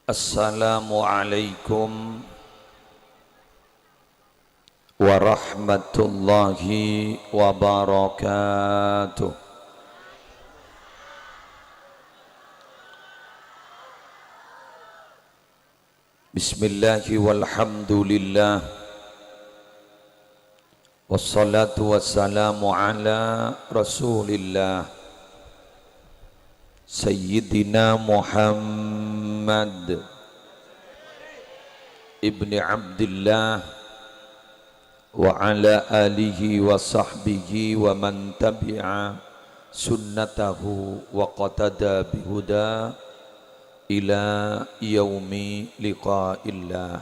Assalamualaikum warahmatullahi wabarakatuh. Bismillahi walhamdulillah, wassalatu wassalamu ala rasulillah Sayyidina Muhammad ibni Abdillah wa ala alihi wa sahbihi wa man tabi'a sunnatahu wa qatada bihuda ila yaumi liqa'illah.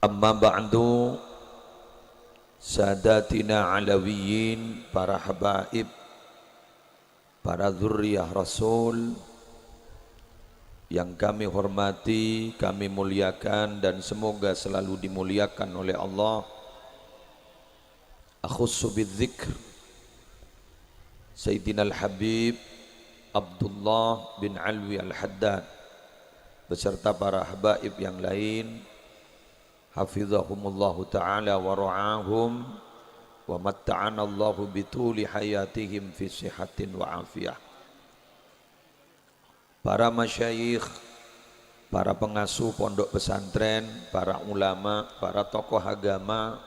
Amma ba'du, sadatina alawiyin, para habaib, para dzurriyyah Rasul yang kami hormati, kami muliakan dan semoga selalu dimuliakan oleh Allah. Akhussu bidzikr Sayyidina Al-Habib Abdullah bin Alwi Al-Haddad beserta para habaib yang lain, hafizahumullahu ta'ala wa ra'ahum wa matta'ana Allahu bituli hayatihim fi sihatin wa afiyah. Para masyayikh, para pengasuh pondok pesantren, para ulama, para tokoh agama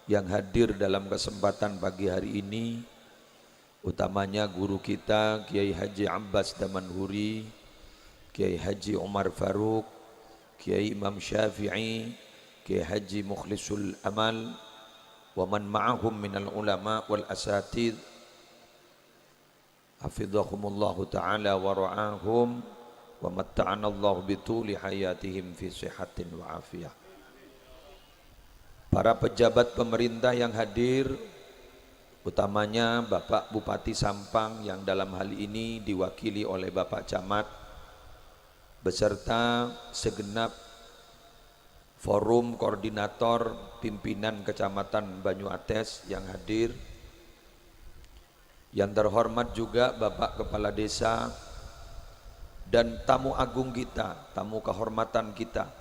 yang hadir dalam kesempatan pagi hari ini, utamanya guru kita Kiai Haji Abbas Damanhuri, Kiai Haji Umar Faruk, Kiai Imam Syafi'i, Kiai Haji Mukhlisul Amal, wa man ma'ahum minal ulama wal asatid, hafizahumullahu ta'ala wa ra'ahum wa matta'anallahu bituli hayatihim fi sihatin wa afiyah. Para pejabat pemerintah yang hadir, utamanya Bapak Bupati Sampang yang dalam hal ini diwakili oleh Bapak Camat beserta segenap forum koordinator pimpinan Kecamatan Banyuates yang hadir, yang terhormat juga Bapak Kepala Desa dan tamu agung kita, tamu kehormatan kita,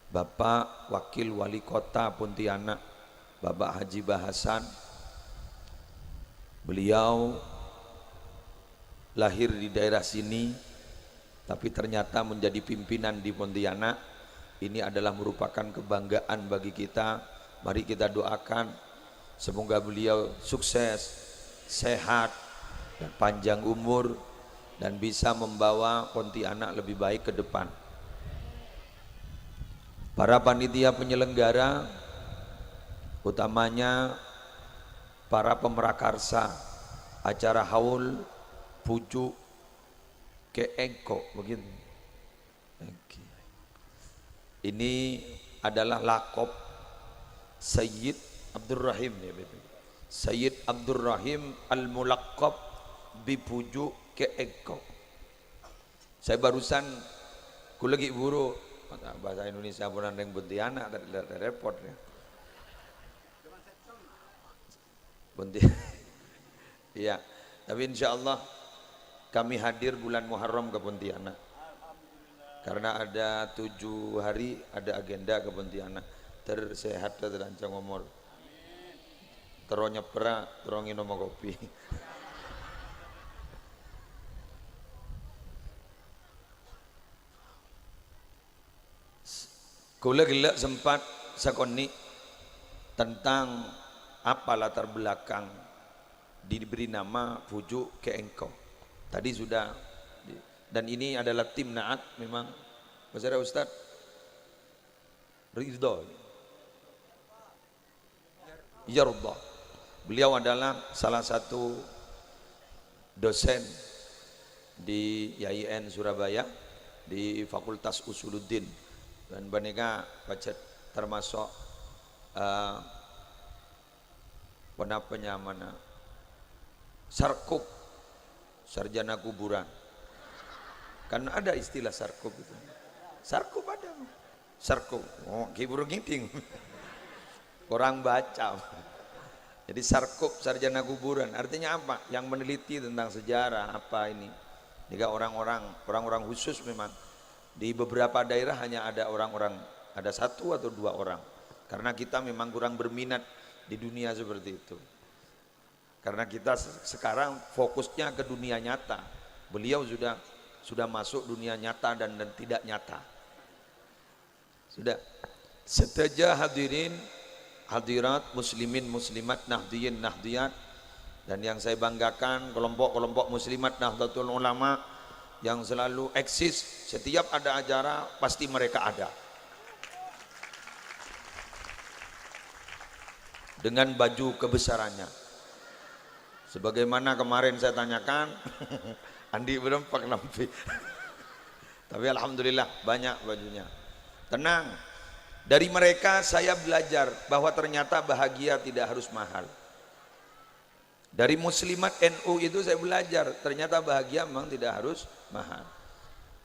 Bapak Wakil Wali Kota Pontianak, Bapak Haji Bahasan. Beliau lahir di daerah sini tapi ternyata menjadi pimpinan di Pontianak. Ini adalah merupakan kebanggaan bagi kita. Mari kita doakan semoga beliau sukses, sehat, dan panjang umur dan bisa membawa Pontianak lebih baik ke depan. Para panitia penyelenggara, utamanya para pemrakarsa acara haul pujuk ke engko begitu. Ini adalah lakop Sayyid Abdurrahim ya betul. Sayyid Abdurrahim Al-Mulaqqab bipujuk ke engko. Saya barusan ku lagi buru bahasa Indonesia pun yang Pontianak repot ya. Iya, tapi insya Allah kami hadir bulan Muharram ke Pontianak karena ada 7 hari ada agenda ke Pontianak. Tersehat terancang umur teronya pera terongin nama kopi. Kula gila sempat sakoni tentang apa latar belakang diberi nama pujuk ke engkau. Tadi sudah, dan ini adalah tim Naat memang. Bersama Ustaz Ridho Yarudha. Beliau adalah salah satu dosen di YIN Surabaya di Fakultas Usuluddin, dan baneka pacet termasuk penapanya mana sarkup, sarjana kuburan. Kan ada istilah sarkup itu. Sarkup ada. Sarkup. Oh, kiburu ngiting. Kurang baca. Jadi sarkup, sarjana kuburan. Artinya apa? Yang meneliti tentang sejarah apa ini. Jika orang-orang khusus memang di beberapa daerah hanya ada orang-orang, ada 1 atau 2 orang. Karena kita memang kurang berminat di dunia seperti itu. Karena kita sekarang fokusnya ke dunia nyata. Beliau sudah masuk dunia nyata dan tidak nyata. Sudah. Seteja hadirin, hadirat, muslimin, muslimat, nahdiyin, nahdiyat. Dan yang saya banggakan kelompok-kelompok muslimat Nahdlatul Ulama yang selalu eksis, setiap ada acara pasti mereka ada. Dengan baju kebesarannya. Sebagaimana kemarin saya tanyakan, Andi berempak nampi. Tapi alhamdulillah banyak bajunya. Tenang. Dari mereka saya belajar bahwa ternyata bahagia tidak harus mahal. Dari muslimat NU itu saya belajar ternyata bahagia memang tidak harus mahal.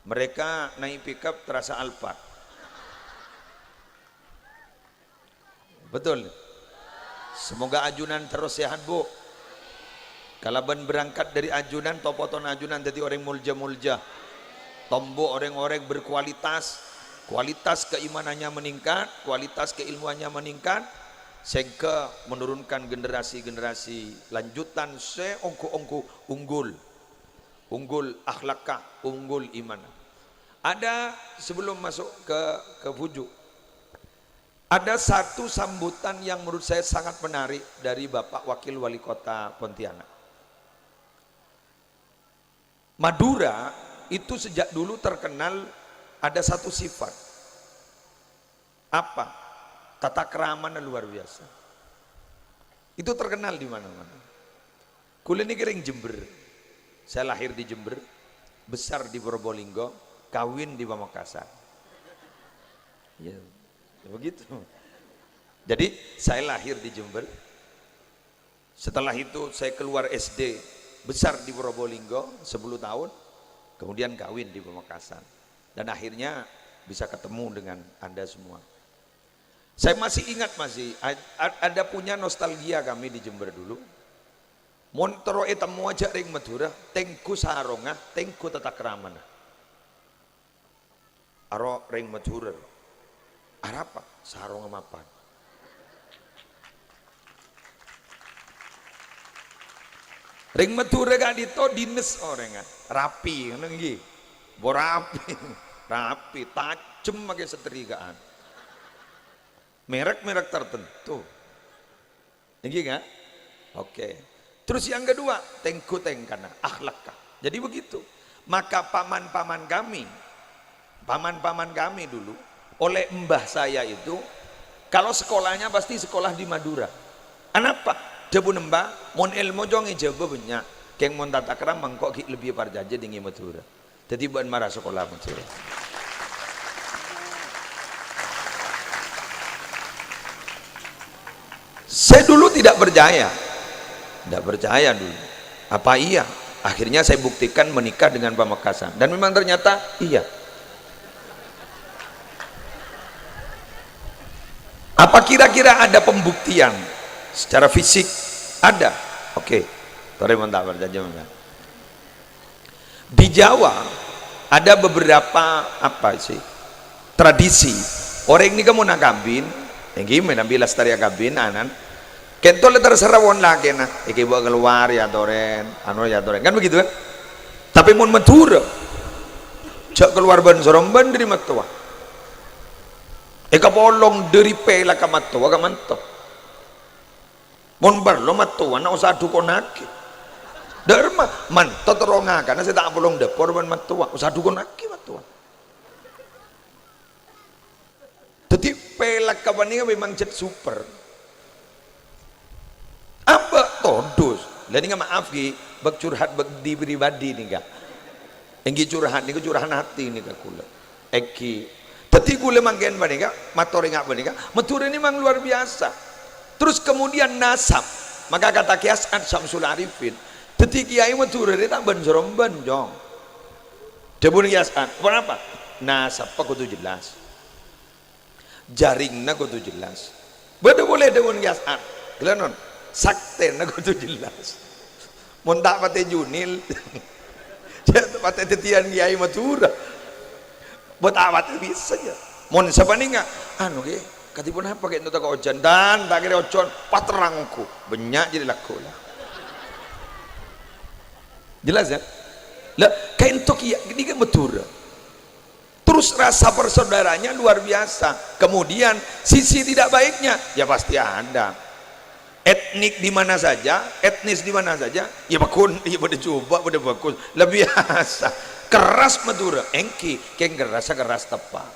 Mereka naik pickup terasa Alphard. Betul. Semoga ajunan terus sehat bu. Kalau berangkat dari ajunan, topoton ajunan jadi orang mulja-mulja. Tombo orang-orang berkualitas, kualitas keimanannya meningkat, kualitas keilmuannya meningkat, sehingga menurunkan generasi-generasi lanjutan seongku-ongku unggul akhlakah, unggul iman. Ada sebelum masuk ke Fuju, ada satu sambutan yang menurut saya sangat menarik dari Bapak Wakil Wali Kota Pontianak. Madura itu sejak dulu terkenal ada satu sifat. Apa? Tata kerama luar biasa. Itu terkenal di mana-mana. Kula ini kering Jember. Saya lahir di Jember, besar di Probolinggo, kawin di Pamekasan. Ya, begitu. Jadi saya lahir di Jember. Setelah itu saya keluar SD, besar di Probolinggo 10 tahun, kemudian kawin di Pamekasan. Dan akhirnya bisa ketemu dengan Anda semua. Saya masih ingat, ada punya nostalgia kami di Jember dulu. Montoro temu aja ring Madura, tengku sarongah, tengku tata keramana. Aro ring Madura. Arapa sarong mapan. Ring Madura gak dito dinas orangnya, rapi, nenggi, borapi, rapi, tajem pakai setrikaan. Merek-merek tertentu. Tinggi nggak? Oke. Terus yang kedua, tengku tengkana, akhlakah. Jadi begitu. Maka paman-paman kami dulu, oleh mbah saya itu, kalau sekolahnya pasti sekolah di Madura. Kenapa? Jabu nembah, mon ilmu jongi jabu banyak. Keng mon tata keram mangkok lebih parjaja di Madura. Jadi bukan marah sekolah Madura. Saya dulu tidak percaya dulu. Apa iya? Akhirnya saya buktikan menikah dengan Pamekasan. Dan memang ternyata iya. Apa kira-kira ada pembuktian secara fisik? Ada. Oke. Di Jawa ada beberapa tradisi. Orang ini kamu nak kambin, yang gimana ambil lestari kabin anan kentol terserah won lagi nah iki bawa keluar ya toren kan begitu kan. Tapi mun Madura cak keluar ban soromban dari matua polong dari pela ka matua ka manto mun barlo matua na usah dukonake dharma manto teronga karena saya tak bolong depor ban matua usah dukonake matua. Jadi pelak kawan ini memang jet super. Apa todus? Lain maaf ki, bak curhat bak di pribadi nih kak. Enggi curhat nih curahan hati nih kak kula. Eki. Tapi kula manggen bani kak, matore ngak bani kak. Matur ini memang luar biasa. Terus kemudian nasab. Maka kata Kias Syamsul Arifin. Tapi kiai matur ini tak ban soromban jong. Debun Kias kenapa? Nasab pak kudu jelas. Jaringna kudu jelas. Beda boleh dewon kiasan. Gila sakten kudu jelas. Mun tak pate junil tempat tetian kiai Madura buat awat bisa ya mon sabani enggak anu ge katipun apa kayak itu tak ojan dan tak kira ojon paterangku banyak jadi laku lah jelas ya lah kain tok ya ini kan Madura terus rasa persaudaranya luar biasa kemudian sisi tidak baiknya ya pasti ada etnik di mana saja etnis di mana saja ya bakun ya pada coba pada bagus lebih biasa keras Madura engki keng keras tepat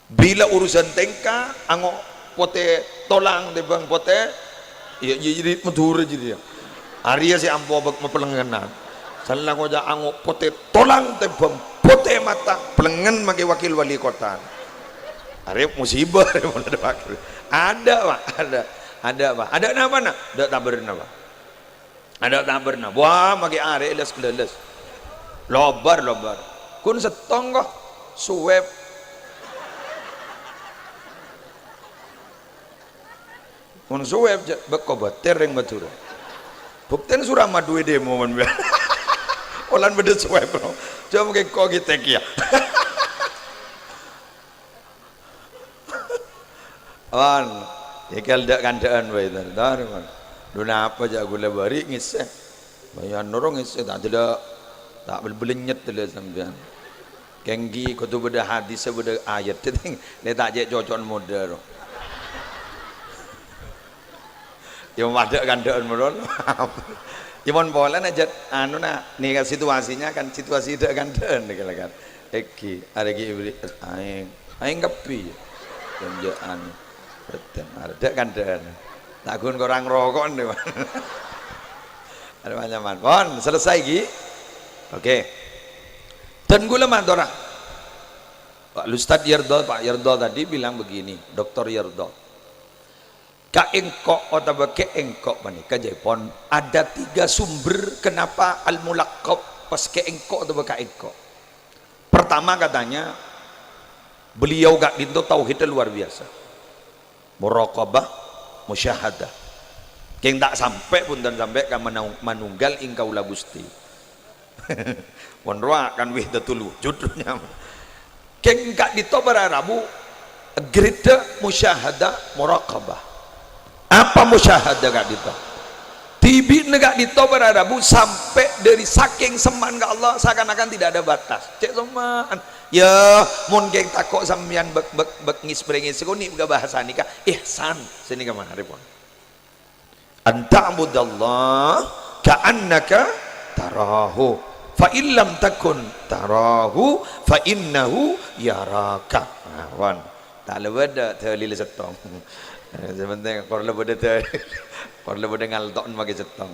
bila urusan tengka ango pote tolang de bang pote ya jadi Madura jadi ya Arya si ampo bak mepelenganan salah ngoja ango pote tolang te bang pote mata pelengan maki wakil wali kota Arya musibah ada pak ada pak ada apa nak ada taberna pak ada taberna wah maki Arya les keles lobar kun setong kok suweb kun suweb beko bater yang Madura bukten surah madu demo man olan beda suweb coba mungkin kok kita kia wan ikal dak kandaan bae dari man duna apa aja gula bari ngise bayan norong ngise tak tidak tak belenyet le sampean kenggi kutu beda hadis beda ayat ting le tak je cocon model yang ada kandaan modal Imon bola aja anu na nih situasinya kan situasi tidak kandaan kan eki ada ki aing kepi jangan betul ada kandaan tak gun korang rokok nih ada macam bon selesai gi oke dan gula mandora Pak Ustadz Yerdo Pak Yerdo tadi bilang begini Dokter Yerdo ka engkok atau ke engkok menikah Jepon ada 3 sumber kenapa al-mulaqab pas ke engkok atau ka engkok pertama katanya beliau gak dinto tauhidnya luar biasa muraqabah musyahadah keng tak sampai pun dan sampai kan manunggal ingkau la Gusti monroa kan wih datulu judulnya keng gak dito berarabu grade musyahadah muraqabah apa musyahadah gak dito tibi negak dito berarabu sampai dari saking seman ke Allah seakan-akan tidak ada batas cek seman ya mun geng takok sampean bek ngis sekuni buka bahasa nikah ihsan sini ke mana repon anta'budallah ka'annaka tarahu fa illam takun tarahu fa innahu yaraka wan tak lewat thalil setong sebentar kor lewat kor lewat ngalton mage setong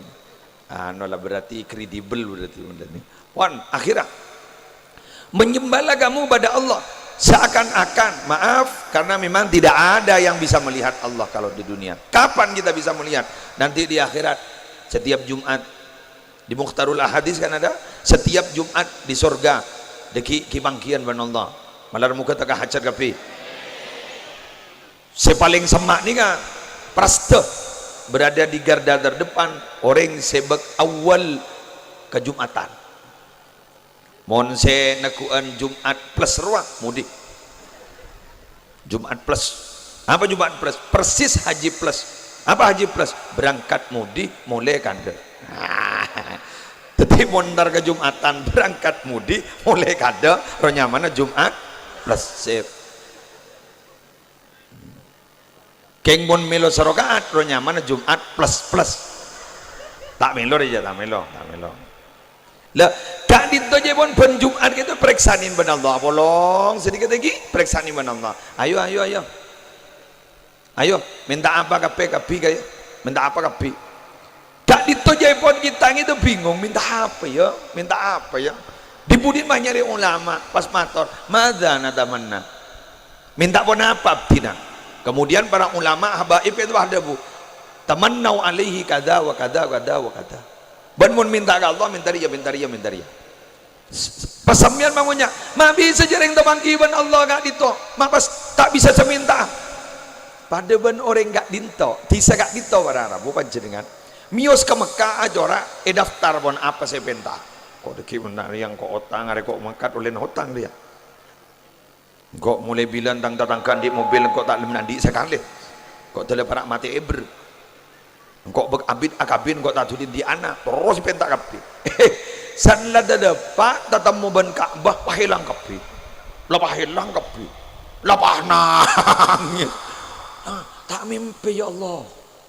anu lah berarti kredibel berarti ni wan akhirah menyembahlah kamu pada Allah seakan-akan maaf karena memang tidak ada yang bisa melihat Allah kalau di dunia kapan kita bisa melihat nanti di akhirat setiap Jumat di Mukhtarul Ahadis kan ada setiap Jumat di surga deki kibangkian ban Allah malar muka tak hajar kapi sepaling semak ni kan praste berada di garda terdepan orang sebek awal ke Jumatan mohon se nakuan Jumat plus ruang mudik Jumat plus apa Jumat plus persis haji plus apa haji plus berangkat mudik mulai kandel jadi mondar ke Jumatan berangkat mudik mulai kandel rohnya mana Jumat plus sip keng mon melo serokaat rohnya mana Jumat plus tak melo aja tak melo lah kak dito jebon pun Jumat kita periksanin ben Allah bolong sedikit lagi periksanin ben Allah ayo minta apa kape kaya minta apa kape kak dito jebon kita itu bingung minta apa ya dibudin banyak dari ulama pas mator madza natamanna minta pun apa tidak kemudian para ulama habaib itu ada bu tamannau alaihi kada wa kada ban mun minta ke Allah minta dia pasamian bangunnya ma bisa jereng tebangkiban Allah gak dito ma pas tak bisa seminta pada ban orang gak dinto bisa gak dito barara bukan jenengan mios ke Mekah ajora daftar bon apa saya minta kok deki benar yang kok otang are kok mangkat oleh hotang dia kok mulai bilang tang tatangkan di mobil kok tak menandi sekali kok teleparak mati eber kok abid akabin kok tak tulis di anak terus pentak kapi sanla dada pak tatemu ban Ka'bah pahilang kapi lapah hilang kapi lapah nangis tak mimpi ya Allah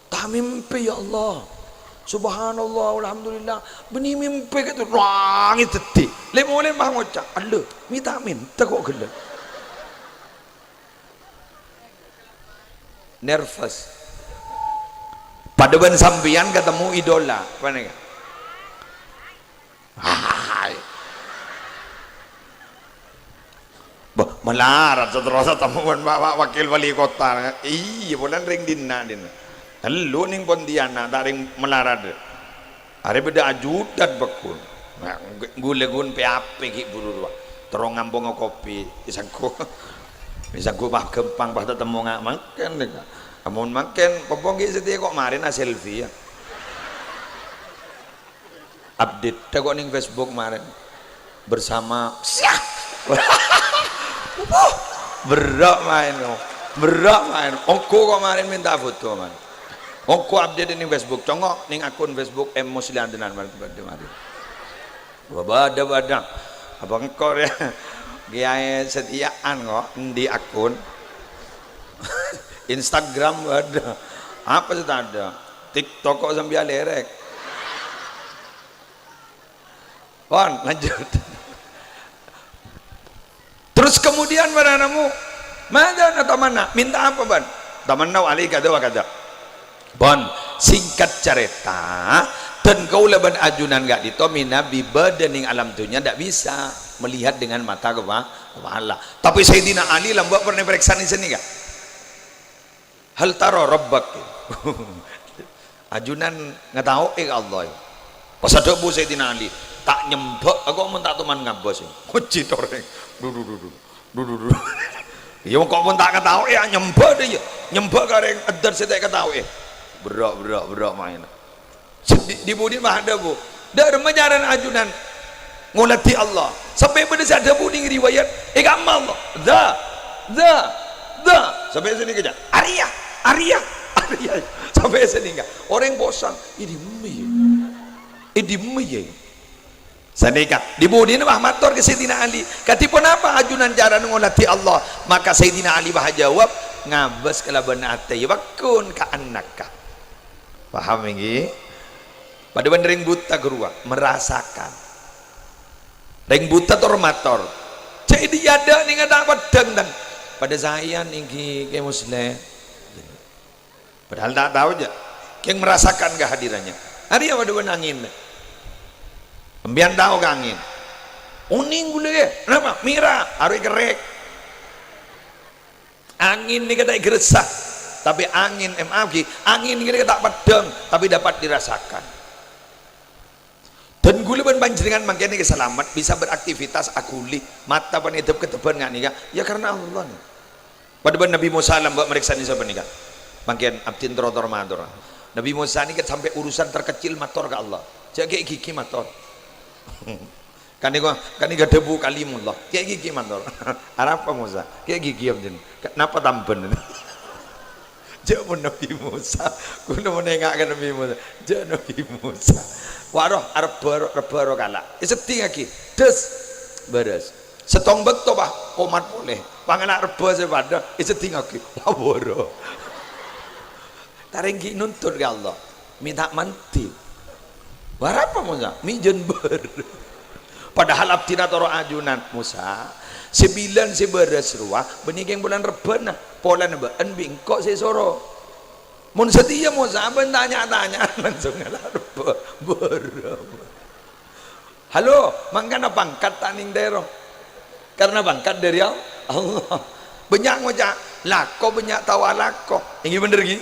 tak mimpi ya Allah subhanallah alhamdulillah benih mimpi gitu langit teti lemoleh mah ngocak aduh minta minta kok gila nervous pada ban sambian ketemu idola apa nih melarat seterusnya temuan wakil wali kota iya bulan ring dina lu ning Pontianak taring melarat hari beda ajudan bekun gule-gun PAP ki buru terong ngampung kopi isangku bah gempang bah ketemu ngak makan amun makan popong ki setia kok marin selfie ya update kok ning Facebook kemarin bersama berak main ongko kemarin minta foto man ongko update ning Facebook congok ning akun Facebook Muslihan tenan mari bada abang kor ya gaya setiaan kok di akun Instagram ada apa sih ada TikTok kok sambil lerek Wan lanjut terus kemudian baranamu mana atau mana minta apa ban taman nau ali kada wakada bon singkat cerita dan kau leban ajunan gak ditomina biba dan ing alam dunia tidak bisa melihat dengan mata kepala tapi Sayyidina Ali lambak pernah periksa di sini gak hal taro rabbak ajunan nggak tahu Allah pas ada bu Sayyidina Ali tak nyembek aku mau tak teman ngabos kucing toreng dudu ya kok pun tak ketahu ya nyembek deh nyembek kareng edar saya tak ketahu berak main di budi mah ada bu dari menyaran ajunan ngulati Allah sampai pada saat ada buding riwayat amal Allah sampai sini kerja Arya sampai sini enggak orang bosan ini mie Sanika dibudi nama matur ke Sayyidina Ali katipun apa ajunan cara ngolati Allah maka Sayyidina Ali bah jawab ngabas kelaban ate wakun ka annaka paham ini pada ring buta gerua merasakan ring buta tormator jadi ada nih ada pedang dan pada saya nih ke muslim padahal tak tahu aja yang merasakan kehadirannya hari yang ada angin Pembian tahu ke angin uning gule ya kenapa mira harus kerek angin ini kata geresak tapi angin angin ini kata pedang tapi dapat dirasakan dan gule ban panjenengan mangkene keselamat bisa beraktivitas akuli mata pan hidup keteban nggak nih ya karena Allah nih pada Nabi Musa mbak meriksa nih siapa nih mangken abdin trotor matur Nabi Musa ini sampai urusan terkecil mator ke Allah jaga gigi mator kan ini debu kalimullah kayak gigi mandor apa Musa kayak gigi amjen kenapa tampen ini jauh Nabi Musa kuno menengahkan Nabi Musa jauh Nabi Musa waroh rebaro kalah sedih lagi des beres setong beto bah komat boleh panganak reba sepada sedih lagi waboro taringgi nuntut ke Allah minta manti warapa Musa mijen ber padahal abdina toro ajunan Musa 9 seberes ruah benih yang bulan rebana pola nebaan bingkok sesoro mun setia Musa ben tanya-tanya langsung ngalah ber halo mangkana pangkat taning dero karena pangkat dari Allah banyak ngocak lako banyak tawa lako ini bener gini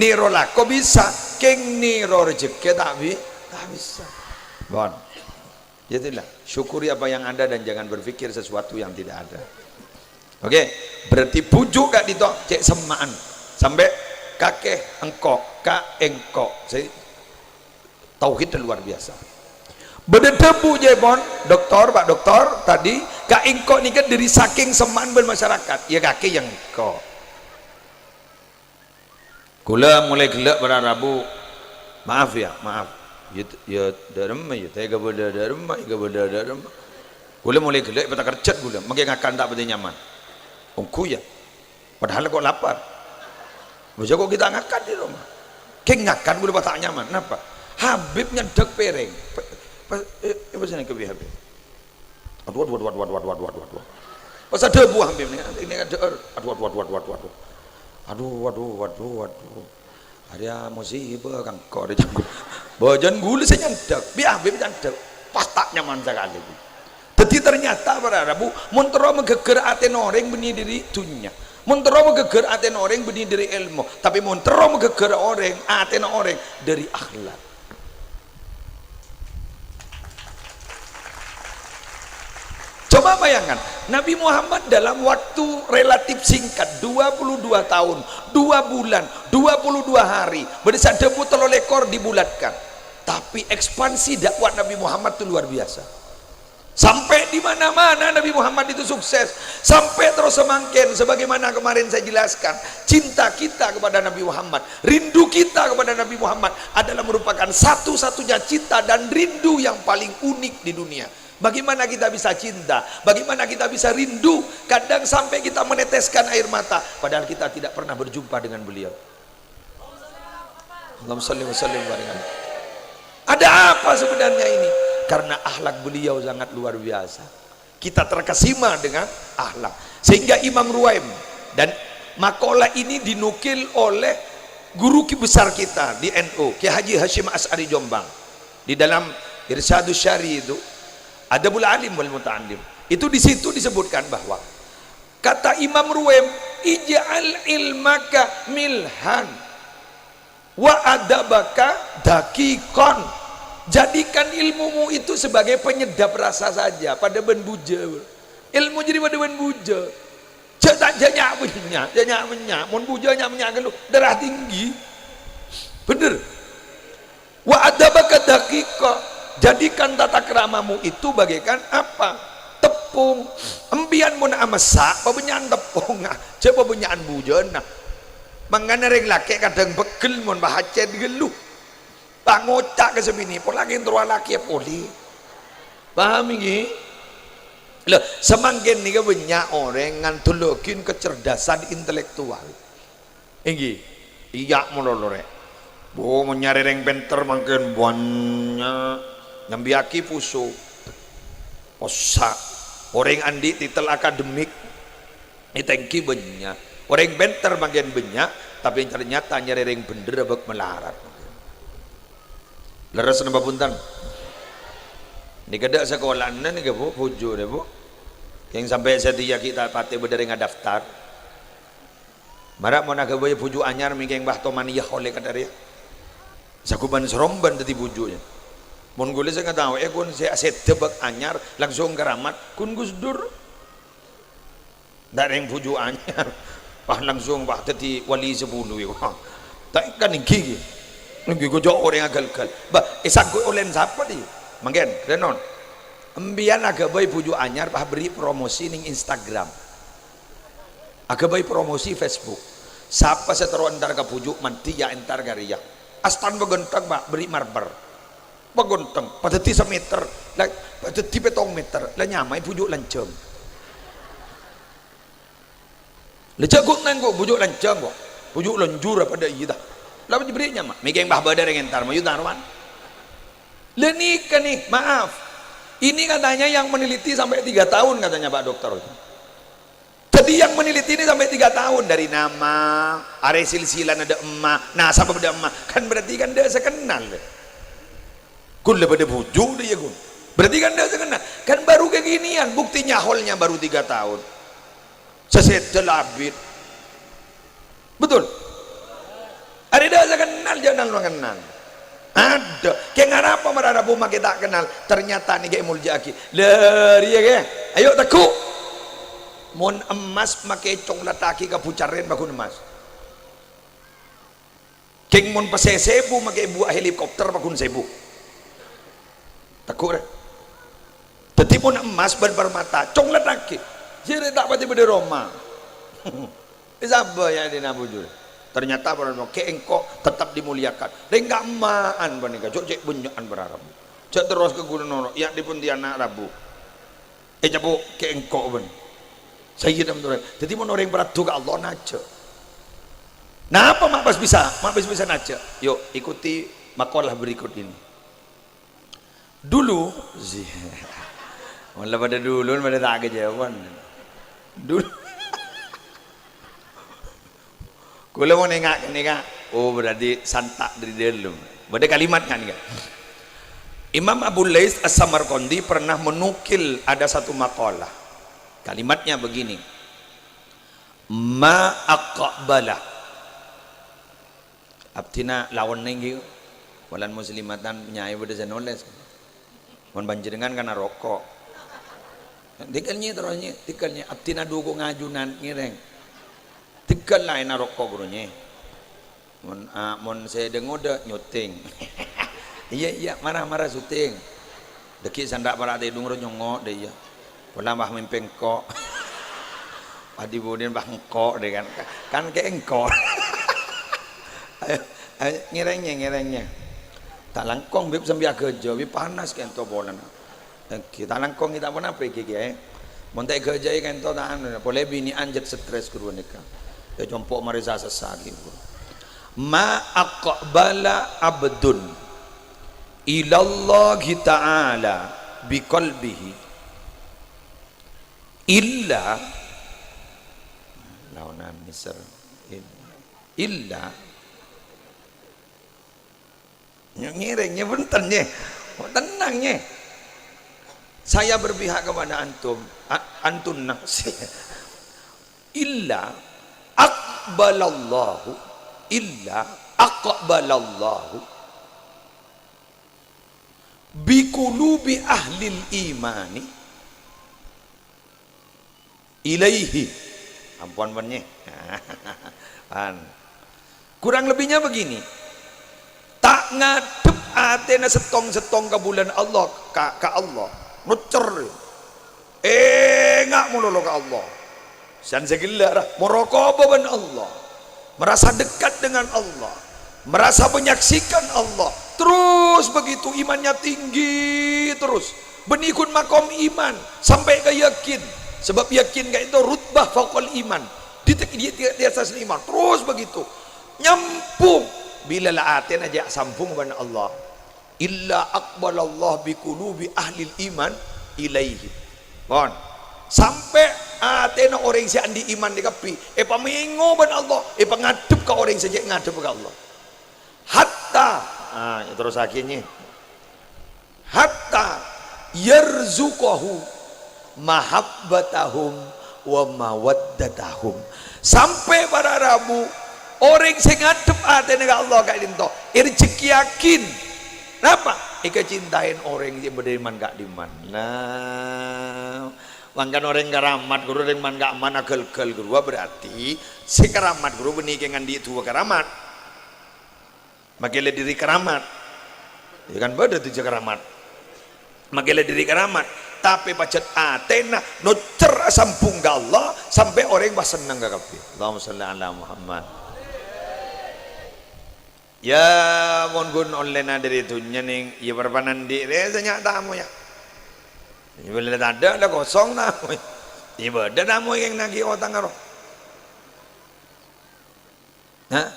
niro lako bisa keng niro rezeki tak bisa bon jadilah syukuri apa yang ada dan jangan berpikir sesuatu yang tidak ada oke berarti pujuk gak dito cek semaan sampai kakek engkau ka engkau tauhid luar biasa Berdebu je pon, doktor, Pak Doktor tadi, kak ingkok ni kan dari saking seman bermasyarakat, ya kaki yang kok. Kula mulai gelak pada Rabu, maaf ya, maaf. Ya dalam ya, tega beda dalam, ya beda dalam. Kula mulai gelak, pada kerjat kula, makin akan tak beda nyaman. Ongku ya, padahal kok lapar. Masa kok kita ngakan di rumah? Keng ngakan kula tak nyaman, kenapa? Habib nyedek piring. Apa sih ke Habib? Aduh. Pas ada buah Habib ini ada. Aduh. Ada musibah kang kau ada janggut. Bajan gula saya nyandak, biar Habib nyandak. Pas tak nyaman sekali. Jadi ternyata para Rabu, montero menggeger aten orang benih diri dunia. Montero menggeger aten orang benih dari ilmu. Tapi montero menggeger orang aten orang dari akhlak. Coba bayangkan, Nabi Muhammad dalam waktu relatif singkat 22 tahun, 2 bulan, 22 hari bersademu telur ekor dibulatkan. Tapi ekspansi dakwah Nabi Muhammad itu luar biasa. Sampai di mana-mana Nabi Muhammad itu sukses, sampai terus semakin sebagaimana kemarin saya jelaskan, cinta kita kepada Nabi Muhammad, rindu kita kepada Nabi Muhammad adalah merupakan satu-satunya cinta dan rindu yang paling unik di dunia. Bagaimana kita bisa cinta, bagaimana kita bisa rindu, kadang sampai kita meneteskan air mata padahal kita tidak pernah berjumpa dengan beliau. Allahumma shalli wa sallim barik. Ada apa sebenarnya ini? Karena akhlak beliau sangat luar biasa. Kita terkesima dengan akhlak. Sehingga Imam Ruwaim, dan makalah ini dinukil oleh guru besar kita di NU, Kiai Haji Hashim As'ari Jombang. Di dalam Irsyadus Syari itu Adabul Alim wal Muta'allim. Itu di situ disebutkan bahwa kata Imam Ruwaim, ij'al ilmaka milhan wa adabaka dakikon. Jadikan ilmumu itu sebagai penyedap rasa saja pada ben buja. Ilmu jadi pada ben buja. Tak janyak punya, mun buja nyak gelu darah tinggi. Bener. Wa adabaka dakikon. Jadikan tata keramamu itu bagaikan apa? Tepung. Embian mun amasak pabenyan tepung. Coba benyan bujana. Mangana reng laki kadang begel mun bahacet geluh. Tak ngocak ke sebini pun lagi terus laki poli. Paham ini? Loh, semakin ni ke banyak orang ngantolokin kecerdasan intelektual. Ini iya mololore. Bu menyari reng penter makin banyak. Nyambiaki puso osak orang andi titel akademik itengki banyak orang benter bagian banyak tapi ternyata nyari ring bener abak melarat leres nambah punten ini kada sekolah nih ke bu pujo deh bu yang sampai setia kita pati berdari ngadaftar marak mau naga boy pujo anyar mikeng bah tomaniyah oleh kadaria sakuban seromban tadi pujonya mun gule saya tahu kun saya aset tebak anyar langsung keramat kun Gus Dur dari yang puju anyar pah langsung pah tadi wali 10 itu tak kan gigi gue jauh orang agal-agal bah esak gue oleh siapa di manggen renon embian agak baik puju anyar pah beri promosi ning Instagram agak baik promosi Facebook siapa seteru antar ke puju manti ya entar garia astan begentang pak beri marber pagonteng pada 3 meter pada 7 meter lah nyamai pujuk lanceng lejagut nanggo pujuk lanceng kok pujuk lanjur pada iya dah lalu diberi nyama mikeng bah badar yang entar mayu taruhan lenik kan nih maaf ini katanya yang meneliti sampai 3 tahun katanya Pak Dokter jadi yang meneliti ini sampai 3 tahun dari nama are silsilan ada emak nah sampai ada emak kan berarti kan dia sekenal kun pada bujuk dia kun berarti kan dia sekenal kan baru keginian buktinya holnya baru 3 tahun sesetel abid betul ada dia sekenal jangan lu kenal ada kayak ngapa mararabu make tak kenal ternyata nih kayak muljaki lari ya ayo teku mon emas make cong lataki kapucaren bakun emas keng mon pese sebu make buah helikopter bakun sebu aku deh tetimun emas berpermata conglet lagi jadi tak pati bede Roma siapa yang dinabujur ternyata orang ke engkau tetap dimuliakan dan enggak emaan panika cek bunyakan berharap cek terus ke Gunung Noro yang di Pontianak Rabu jabu ke engkau ben saya tidak menurut jadi mau orang beradu ke Allah naja nah apa mak bisa naja yuk ikuti makalah berikut ini dulu sih malah pada dulu pada tak kejawan dulu kalau mau nengak oh berarti santak dari dalam pada kalimat kan enggak Imam Abu Lais As-Samarqandi pernah menukil ada satu makalah kalimatnya begini ma aqbala abtina lawan nenggi walan muslimatan nyai pada zanoles mon banjenengan kana rokok tikalnya terusnya tikalnya abtina dugo ngajunan ngireng tikal lain rokok gurunya mon saya dengoda nyuting iya marah syuting deki sandak para tedung ro nyongo deh ya pula bah mimpeng kok adi bodin bah engkok deh kan ke engkok ngirengnya tak langkong bib sambil kerja bib panas kan to bolan kita langkong kita pun apa iki ya montek kerja kan to tahan boleh bini anjet stres guru nikah ya jompok marisa sesak gitu ma aqbala abdun ilallahi ta'ala biqalbihi illa launan misr illa ngirengnya bentarnya tenangnya saya berpihak kepada antum nafsi illa aqbalallahu biqulubi ahlil imani ilaihi ampun banyak kurang lebihnya begini tak ngadep atena setong ke bulan Allah ke Allah nucer enggak mulu ke Allah san segelar merokok ban Allah merasa dekat dengan Allah merasa menyaksikan Allah terus begitu imannya tinggi terus benikun makom iman sampai ke yakin sebab yakin gak itu rutbah faqal iman di atas iman terus begitu nyampung bila la'atin aja sambung dengan Allah illa aqbalallah biqulubi ahli iman ilaihi bon sampai atena orang si andi iman di kapi pamingo ban Allah ngadep ke orang saja ngadep ke Allah hatta terus akhirnya hatta yarzuqahu mahabbatahum wa mawaddatahum sampai pada Rabu orang yang ngadep atena ke Allah kayak dinto rezeki yakin kenapa ika cintain orang yang beriman gak diman nah wangkan orang karamat guru orang man gak mana kel guru berarti si karamat guru benih dengan di itu karamat makanya diri karamat ya kan beda tuh karamat makanya diri karamat tapi pacet atena nucer sampung ke Allah sampai orang yang senang gak kapi Allahumma salli ala Muhammad ya mon online dari dunia ning ya berpanan di resanya tamu ya ini boleh ada kosong tamu ya ada tamu yang nagi otang karo nah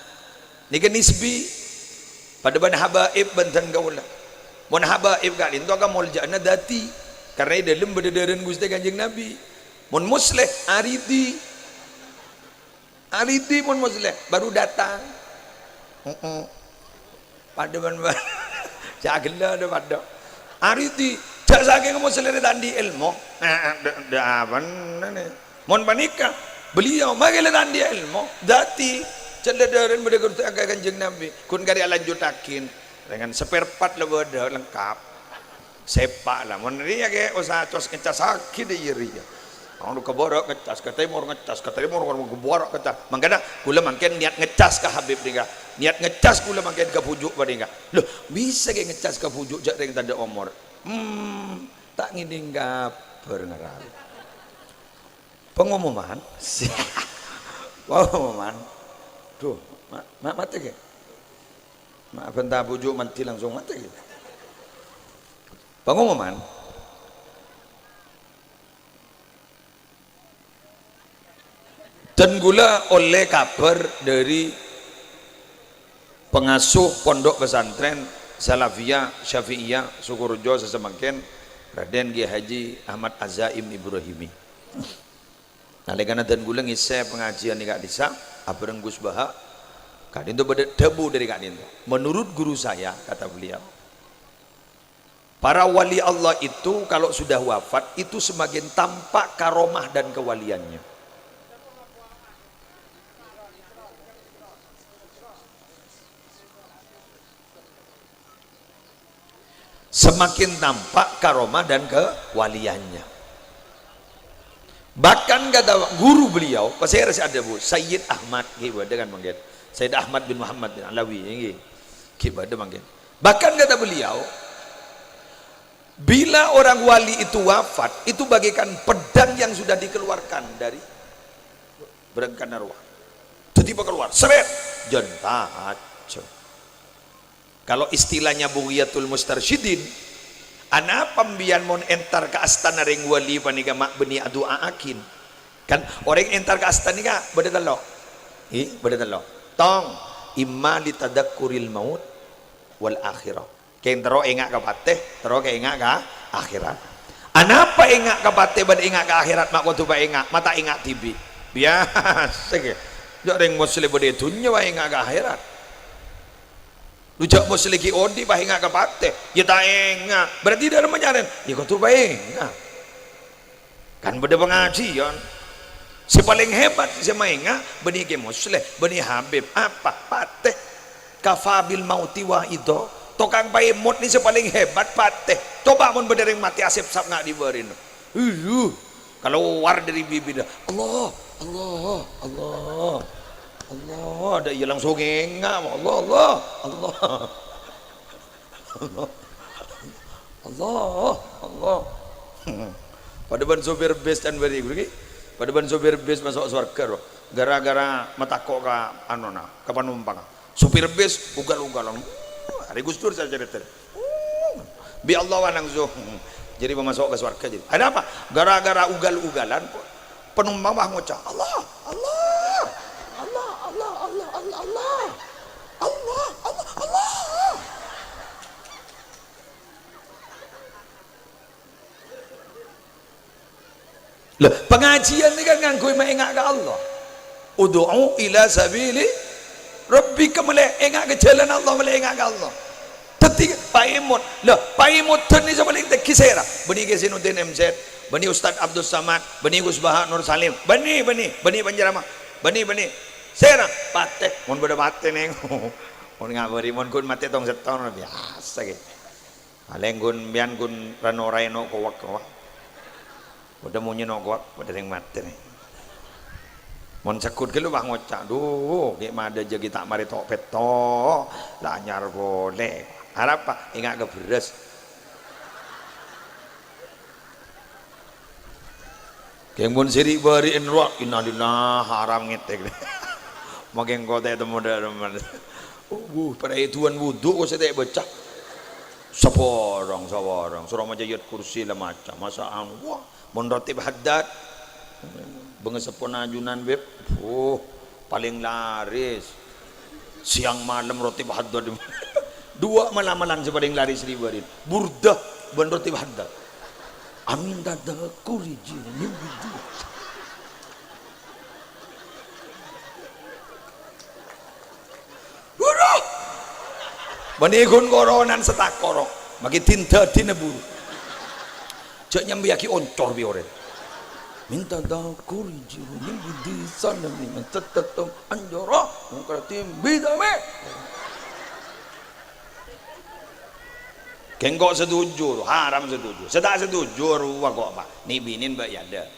ini kan nisbi pada ban habaib bantan gaula mon habaib kali itu akan muljana dati karena dalam berdadaran Gusti Kanjeng Nabi mon musleh aridi mon musleh baru datang pada ban jagela ada pada ariti jak saking mau selera tandi ilmu apan mon panika beliau magele tandi ilmu dati cendadaran berdekat agak Kanjeng Nabi kun kari lanjutakin dengan spare part lah ada lengkap sepak lah mon ria ke usaha cos ngecas sakit di ria orang keborok ngecas katanya mau ngecas katanya mau keborok kata makanya kula makin niat ngecas ke Habib nih niat ngecas kula makin ke pujuk pada loh bisa kayak ngecas ke pujuk jak dengan tanda umur Tak ngiding kabar ngeral pengumuman pengumuman duh mati ke bentar bujuk mati langsung mati gitu. Pengumuman dan gula oleh kabar dari pengasuh pondok pesantren Salafiyah Syafi'iyah Sukorejo Sesemangken Raden Kiai Haji Ahmad Azaim Ibrahimi. Nalekana dan gula ngisi pengajian di Kak Disa abareng Gus Baha Kak Dinto debu dari Kak Dinto. Menurut guru saya kata beliau, para wali Allah itu kalau sudah wafat itu semakin tampak karomah dan kewaliannya. Semakin tampak karomah dan kewaliannya. Bahkan kata guru beliau, pas saya rasa ada bu, Sayyid Ahmad, gimana kan manggil, Sayyid Ahmad bin Muhammad bin Alawi, gimana manggil. Bahkan kata beliau, bila orang wali itu wafat, itu bagaikan pedang yang sudah dikeluarkan dari berangkat arwah. Tiba-tiba keluar, seret, jentat. Kalau istilahnya Bughiyatul Mustarsyidin, ana pembian mon entar ke astana ring wali panika mak beni adu aakin. Kan orang entar ke astana nika beda telo. Beda telo. Tong imma litadakkuril maut wal akhirah. Kain tero engak ka pateh, tero ka engak ka akhirat. Anapa engak ka pateh bad engak ka akhirat mak kudu ba engak, mata engak tibi. Biasa ge. Jok ring muslim bade dunya wa engak ka akhirat. Lujak muslim ki odi bah engak ka pateh. Ya ta engak. Berarti dia menyaren, ya kudu ba engak. Kan bade pengajian. Si paling hebat si mainga beni ke muslim, beni habib apa pateh kafabil mauti wa ido. Tokang paimut ni paling hebat pateh. Coba mun berdering mati asip sap nggak diberin. Kalau war dari bibir Allah, Allah, Allah, Allah, ada ia langsung engak Allah, Allah, Allah, Allah, Allah, Allah. Pada ban sopir bus dan beri gue, pada ban sopir bus masuk surga, gara-gara matakok ka anona, ka panumpang. Sopir bus ugal-ugalan. Hari Gus Dur saya cerita. Bi Allah langsung jadi masuk ke surga jadi. Ada apa? Gara-gara ugal-ugalan penumpang bah ngocah Allah, Allah, Allah, Allah, Allah, Allah, Allah, Allah, Allah, Allah. Loh, pengajian ini kan ngangkui mengingak ke Allah. Udu'u ila sabili Rabbika mulai engak ke jalan Allah, mulai engak ke Allah. Ketika Paimut, lah Paimut ni sama paling kisera. Bani Kesinuddin MZ, bani Ustaz Abdul Samad, bani Gus Baha Nur Salim, bani Panjarama, bani Sera pateh, mon beda pateh neng, mon ngabari mon kun mati tong setahun biasa gitu. Aleng kun bian kun ranorai no kowak, udah mau nyenok kowak, udah yang mati nih. Mon cekut ke lu bang ngocak, duh, gimana aja kita mari tok peto, lanyar boleh. Harap pak, ingat ke beres. Keng siri bari enrok, innalillah haram ngetek. Makin kota itu muda-muda. Pada ituan wudhu kok saya baca. Seporong, surah majayat kursi lah macam. Masaan, wah, mon rotib haddad. Bengesepon ajunan beb, paling laris. Siang malam roti haddad. Dua malam-malam paling laris ribarin. Burdah ben roti haddad. Amin tadakur ijini bidu. Udah. Banigun koronan setak korok. Bagi tinta tineburu. Cek nyambiaki oncor biore. Minta dakur jiru di sana ni tetap anjora mengkati bidame. Kenggok setuju, haram setuju. Setak setuju ruwak kok apa? Ni binin mbak yada.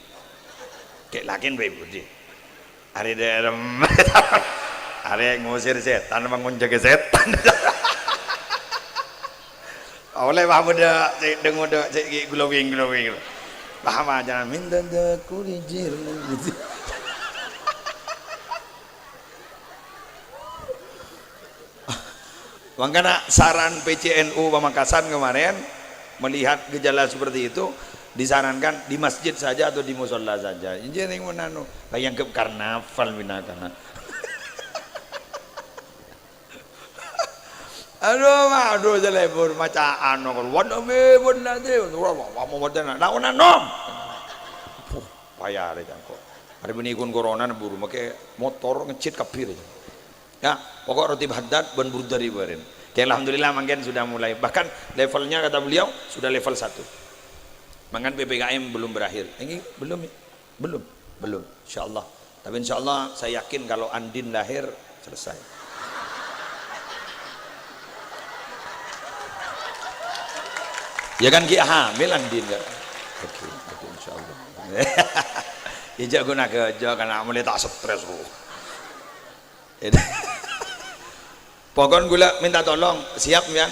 Kek lakin baik budi. Hari derem. Hari ngusir setan bangun jaga setan. oleh paham dah cek dengar dah cek glowing paham aja minta dah kurijir makanya saran PCNU Pamekasan kemarin melihat gejala seperti itu disarankan di masjid saja atau di musola saja. Jadi menanu kayak ke karnaval minakana. Aduh jelebur macaan nongol. Waduh me benar deh. Mau benar. Naunan nom. Payah deh jangko. Hari ini ikut corona buru make motor ngecit kapir. Ya, pokok roti Haddad ban burdari barin. Alhamdulillah manggen sudah mulai. Bahkan levelnya kata beliau sudah level 1. Mangan PPKM belum berakhir. Ini belum ya? Belum. Insyaallah. Tapi insyaallah saya yakin kalau Andin lahir selesai. Ya kan Ki hamil Andin kan. Oke, insyaallah. Ya guna kerja karena mulai tak stres kok. Pokoknya gula minta tolong siap ya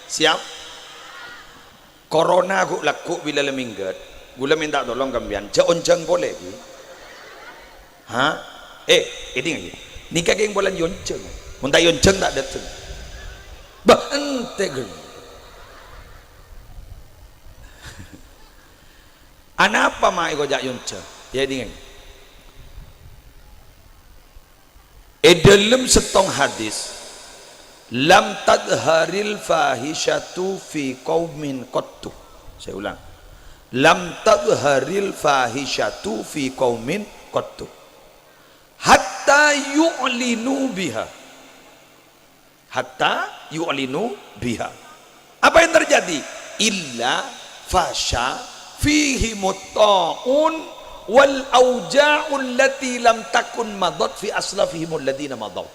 siap corona aku laku bila leminggat gula minta tolong kambian jaonjang boleh ki ha ini lagi nikah yang boleh yonceng muntah yonceng tak datang bah ente gel anak apa mah iko jak yonceng ya dingin dalam setong hadis lam tadharil fahishatu fi qaumin qattu. Saya ulang. Lam tadharil fahishatu fi qaumin qattu. Hatta yu'linu biha. Hatta yu'linu biha. Apa yang terjadi? Illa fasha fihi mutta'un wal auja'ul lati lam takun madat fi aslafihimul ladina madaw.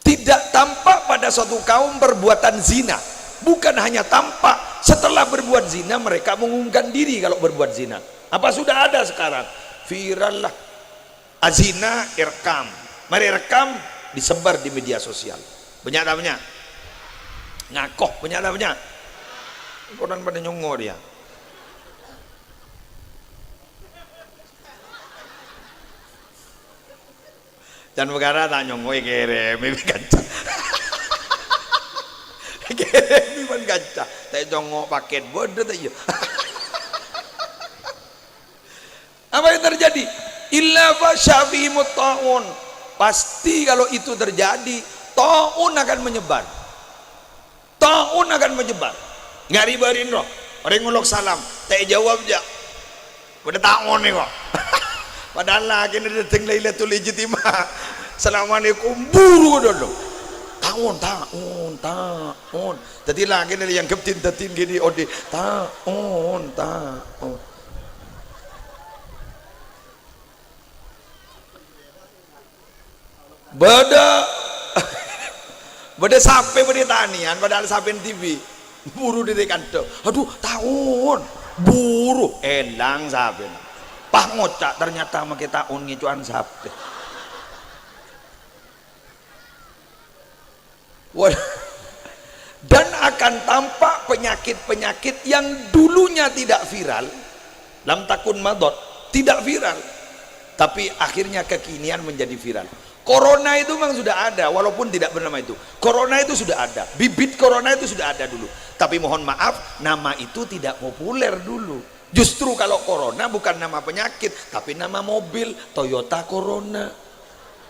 Tidak tampak pada suatu kaum perbuatan zina, bukan hanya tampak setelah berbuat zina mereka mengumumkan diri kalau berbuat zina. Apa sudah ada sekarang? Viral lah azina irkam, mari rekam disebar di media sosial. Banyak namanya ngakoh, banyak namanya koran pada nyongo dia. Dan negara tak nyongoi kere mimi kaca kere mimi kaca tak nyongo paket bodoh tak iya apa yang terjadi illa fasyafi mutta'un pasti kalau itu terjadi ta'un akan menyebar nggak ribarin roh orang ngulok salam tak jawab aja udah ta'un nih kok padahal lagi ini datang Lailatul Ijtimah. Assalamualaikum buru dulu. Tahun. Jadi lagi ini yang keptin gini ode tahun. Beda sampai beda tanian padahal sampai TV. Buru di kantor. Aduh tahun buru elang sampai. Pah ngocak ternyata make tahun ngicuan sampai. Dan akan tampak penyakit-penyakit yang dulunya tidak viral, lam takun madot, tidak viral, tapi akhirnya kekinian menjadi viral. Corona itu memang sudah ada, walaupun tidak bernama itu. Corona itu sudah ada, bibit corona itu sudah ada dulu. Tapi mohon maaf, nama itu tidak populer dulu. Justru kalau corona bukan nama penyakit, tapi nama mobil, Toyota Corona.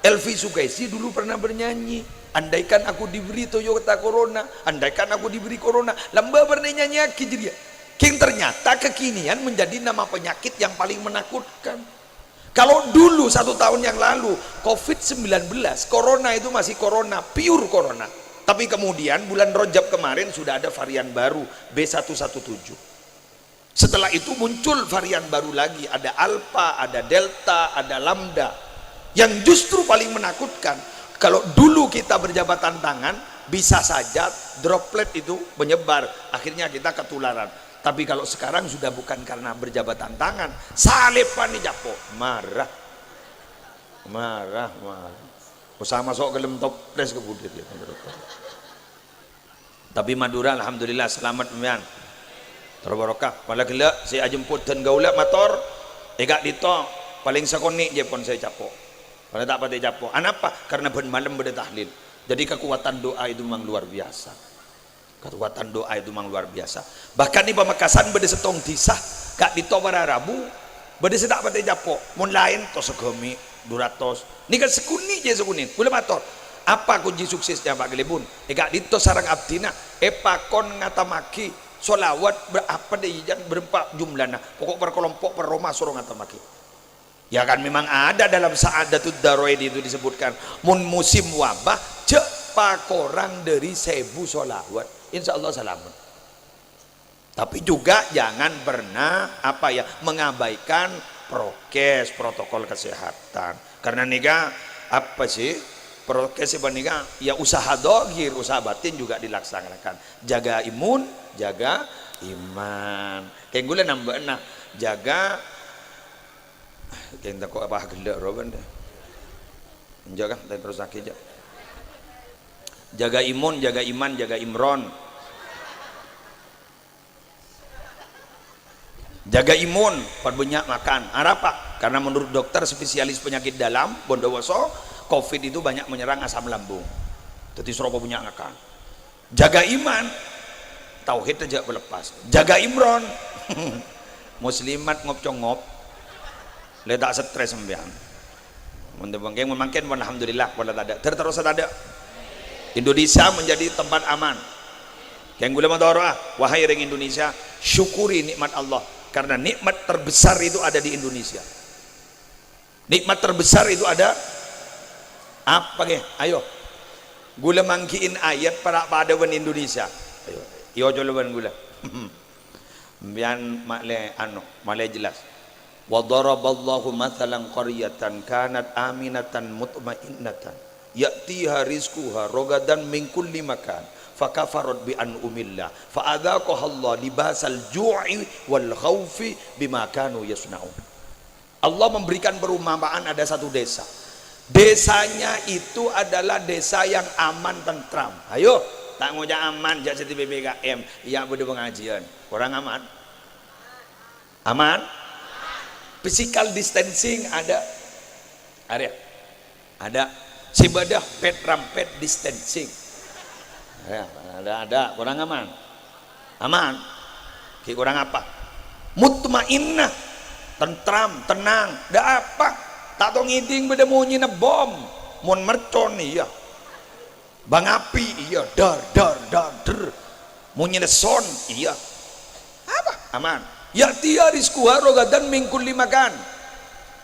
Elvi Sukaisi dulu pernah bernyanyi, andaikan aku diberi Toyota Corona, andaikan aku diberi Corona. Lamba pernah nyanyi jadi King ternyata kekinian menjadi nama penyakit yang paling menakutkan. Kalau dulu 1 tahun yang lalu COVID-19, Corona itu masih Corona, pure Corona. Tapi kemudian bulan Rajab kemarin sudah ada varian baru B117. Setelah itu muncul varian baru lagi, ada Alpha, ada Delta, ada Lambda. Yang justru paling menakutkan, kalau dulu kita berjabatan tangan, bisa saja droplet itu menyebar, akhirnya kita ketularan. Tapi kalau sekarang sudah bukan karena berjabatan tangan, salipan nih japo, marah. Usah masuk ke lem toples ke budit ya. Tapi Madura alhamdulillah selamat pemian. Terbarokah. Pala gila saya jemput dan gaula motor. Egak dito paling sakoni je pon saya capok. Pada tak pati capok. Anapa? Karena ben malam beda tahlil. Jadi kekuatan doa itu memang luar biasa. Kekuatan doa itu memang luar biasa. Bahkan di Pamekasan beda setong disah kak dito para Rabu beda sedak pati capok. Mun lain to segemi 200. Ni kan sekuni je sekuni. Kula motor. Apa kunci suksesnya Pak Gelibun? Egak dito sarang abdina epakon ngatamaki solawat berapa deh ijan berempat jumlahnya pokok berkelompok per Roma suruh ngatamaki. Ya kan memang ada dalam Sa'adatud Darain itu disebutkan mun musim wabah cek pakorang dari 1000 solawat insya Allah selamat. Tapi juga jangan pernah mengabaikan prokes protokol kesehatan karena nika apa sih prokes nika ya usaha dohir usaha batin juga dilaksanakan jaga imun jaga iman kayak gue nambah jaga kayak tak apa gelak roban deh jaga terus sakit jaga imun jaga iman jaga imron jaga imun perbanyak makan apa karena menurut dokter spesialis penyakit dalam Bondowoso COVID itu banyak menyerang asam lambung jadi seropa punya makan jaga iman tauhid aja berlepas jaga imron muslimat ngop-congop letak stres sembian mungkin memakin alhamdulillah wala ada terus ada Indonesia menjadi tempat aman yang gula doa wahai orang Indonesia syukuri nikmat Allah karena nikmat terbesar itu ada di Indonesia nikmat terbesar itu ada apa ke ayo gula mangkiin ayat para pada Indonesia ayo iyo jolaban gula bian male jelas wa daraballahu mathalan qaryatan kanat aminatan mutmainnatan ya'tiha rizquha ragadan min kulli makan fakafarat bi an'umillah fa'adzaqaha Allah libasal ju'i wal khaufi bima kanu yasnaun. Allah memberikan perumpamaan ada satu desa. Desanya itu adalah desa yang aman tentram. Ayo tak ngojak aman jak seti PPKM ya beda pengajian orang aman physical distancing ada sibadah pet rampet distancing ada orang aman kayak orang apa mutmainnah tentram tenang ada apa tak tahu ngiding beda munyi na bom mun mercon iya bang api iya dar munyi na son iya apa aman ya tia rizkuha rogadan mingkul makan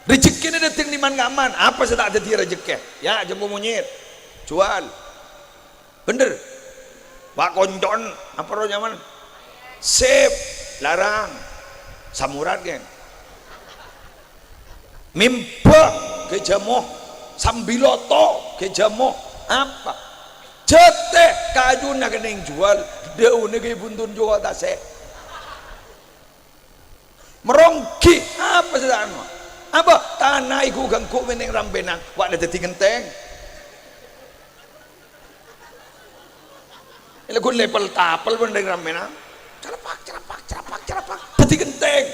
rezeki ini datang liman ngaman apa saya tak ada dia rezeki ya jembu munyit jual bener pak koncon apa roh nyaman sip larang samurat geng mimba ke jamoh sambiloto ke jamoh apa cetek kayu nak kening jual daun ke buntun jual tasek merongki apa sedang apa tanah iku gangku meneng rambenang wak ada dadi genteng lagu level tapel meneng rambenang carapak dadi genteng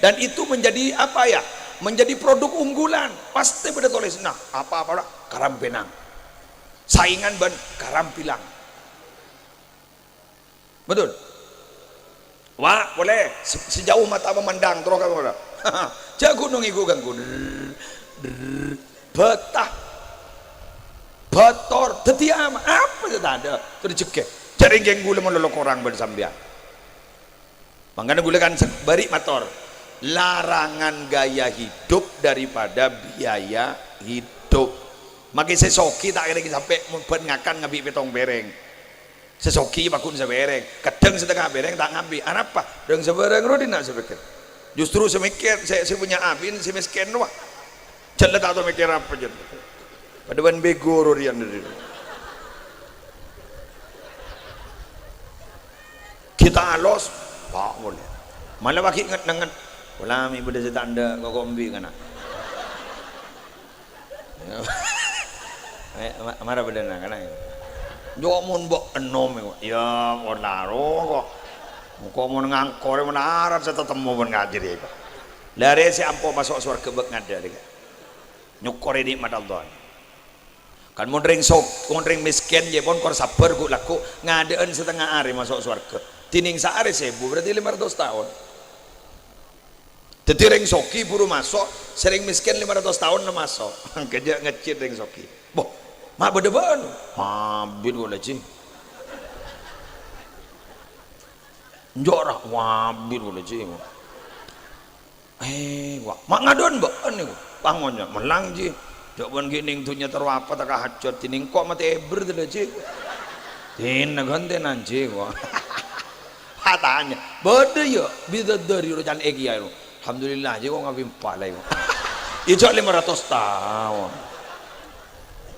dan itu menjadi apa ya menjadi produk unggulan pasti pada tulis nah apa karambenang saingan ban karampilang betul wah boleh sejauh mata memandang terus kamu ada jak gunung iku ganggu betah bator dadi apa saja ada terjekek jaring geng gula melolok orang bersambian makanya gula kan bari motor larangan gaya hidup daripada biaya hidup makin sesoki tak kira sampai ngakan ngabi petong bereng sesoki bakun sebereng kadang setengah bereng tak ngambil apa dan sebereng rodin nak sepikir justru semikir saya punya abin si miskin wah jelas tak tahu mikir apa je pada ban bego rodian dari kita alos pak boleh malah baki ingat dengan ulami beda setanda kau kombi kana marah beda nak kana Yo mun mbok enom ya onaro kok. Muka mun ngangkore menarat saya tetemu pun ngadir ya kok. Lare si ampo masuk surga bek ngada dek. Nyukore nikmat Allah. Kan mun ring miskin je pun kor sabar ku laku ngadeun setengah hari masuk surga. Tining sehari 1000 berarti 500 tahun. Jadi ring soki buru masuk, sering miskin 500 tahun na masuk. Kerja ngecit ring soki. Boh, mak bedeban. Mabit wala cing. Njorah wabit wala cing. Wah, mak ngadon baan niku. Pangonnya melang ji. Jawaban gini tunya terwapa tak hacot tining kok mati eber tela cing. Tin ganti nanti wah. Hatanya, bade yo bisa dari urusan egi ayo. Alhamdulillah aja kok ngabim palai kok. Ijak 500 tahun.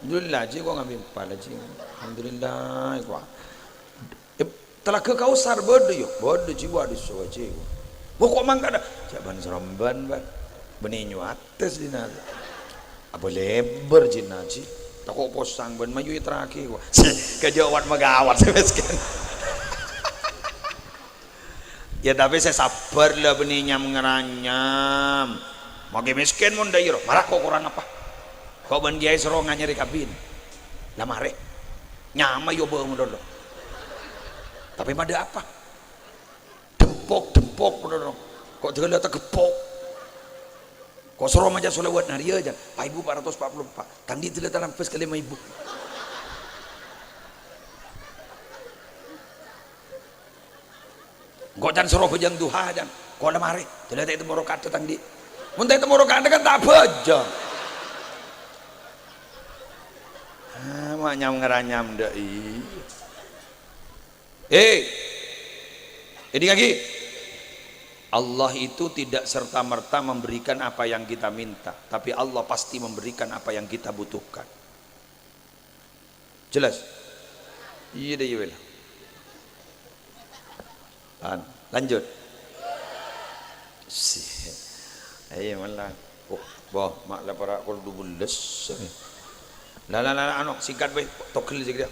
Alhamdulillah aja kok ngabim palai aja. Alhamdulillah kok. Telah ke kausar bodoh yo, bodoh jiwa di so aja. Kok mangga ada? Jaban seremban ban. Beninyu atas dina. Apa lebar jinaji. Tak kok posang ban maju terakhir kok. Kejawat magawat sebeskan. Ya tapi saya sabar lah benihnya mengeranyam. Magi miskin mun dairo. Marah kok kurang apa? Kau ban kiai serongan nyari kabin. Lah mare. Nyama yo beung dulu. Tapi pada apa? Dempok dulu. Kok tegala tegepok. Kok serom aja solewat naria aja. Pak Ibu 444. Kan di telah lampes ke 5000. Kok jangan suruh bejang duha jangan. Kok ada mari. Tidak ada itu morokat tentang di. Muntah itu morokat kan tak bejang. Maknya ngeranyam dai. Ini lagi. Allah itu tidak serta-merta memberikan apa yang kita minta, tapi Allah pasti memberikan apa yang kita butuhkan. Jelas? Iya deh, iya. Lanjut. Ayo malah. Boh, mak la para kul dubules. La singkat baik tokel sikit.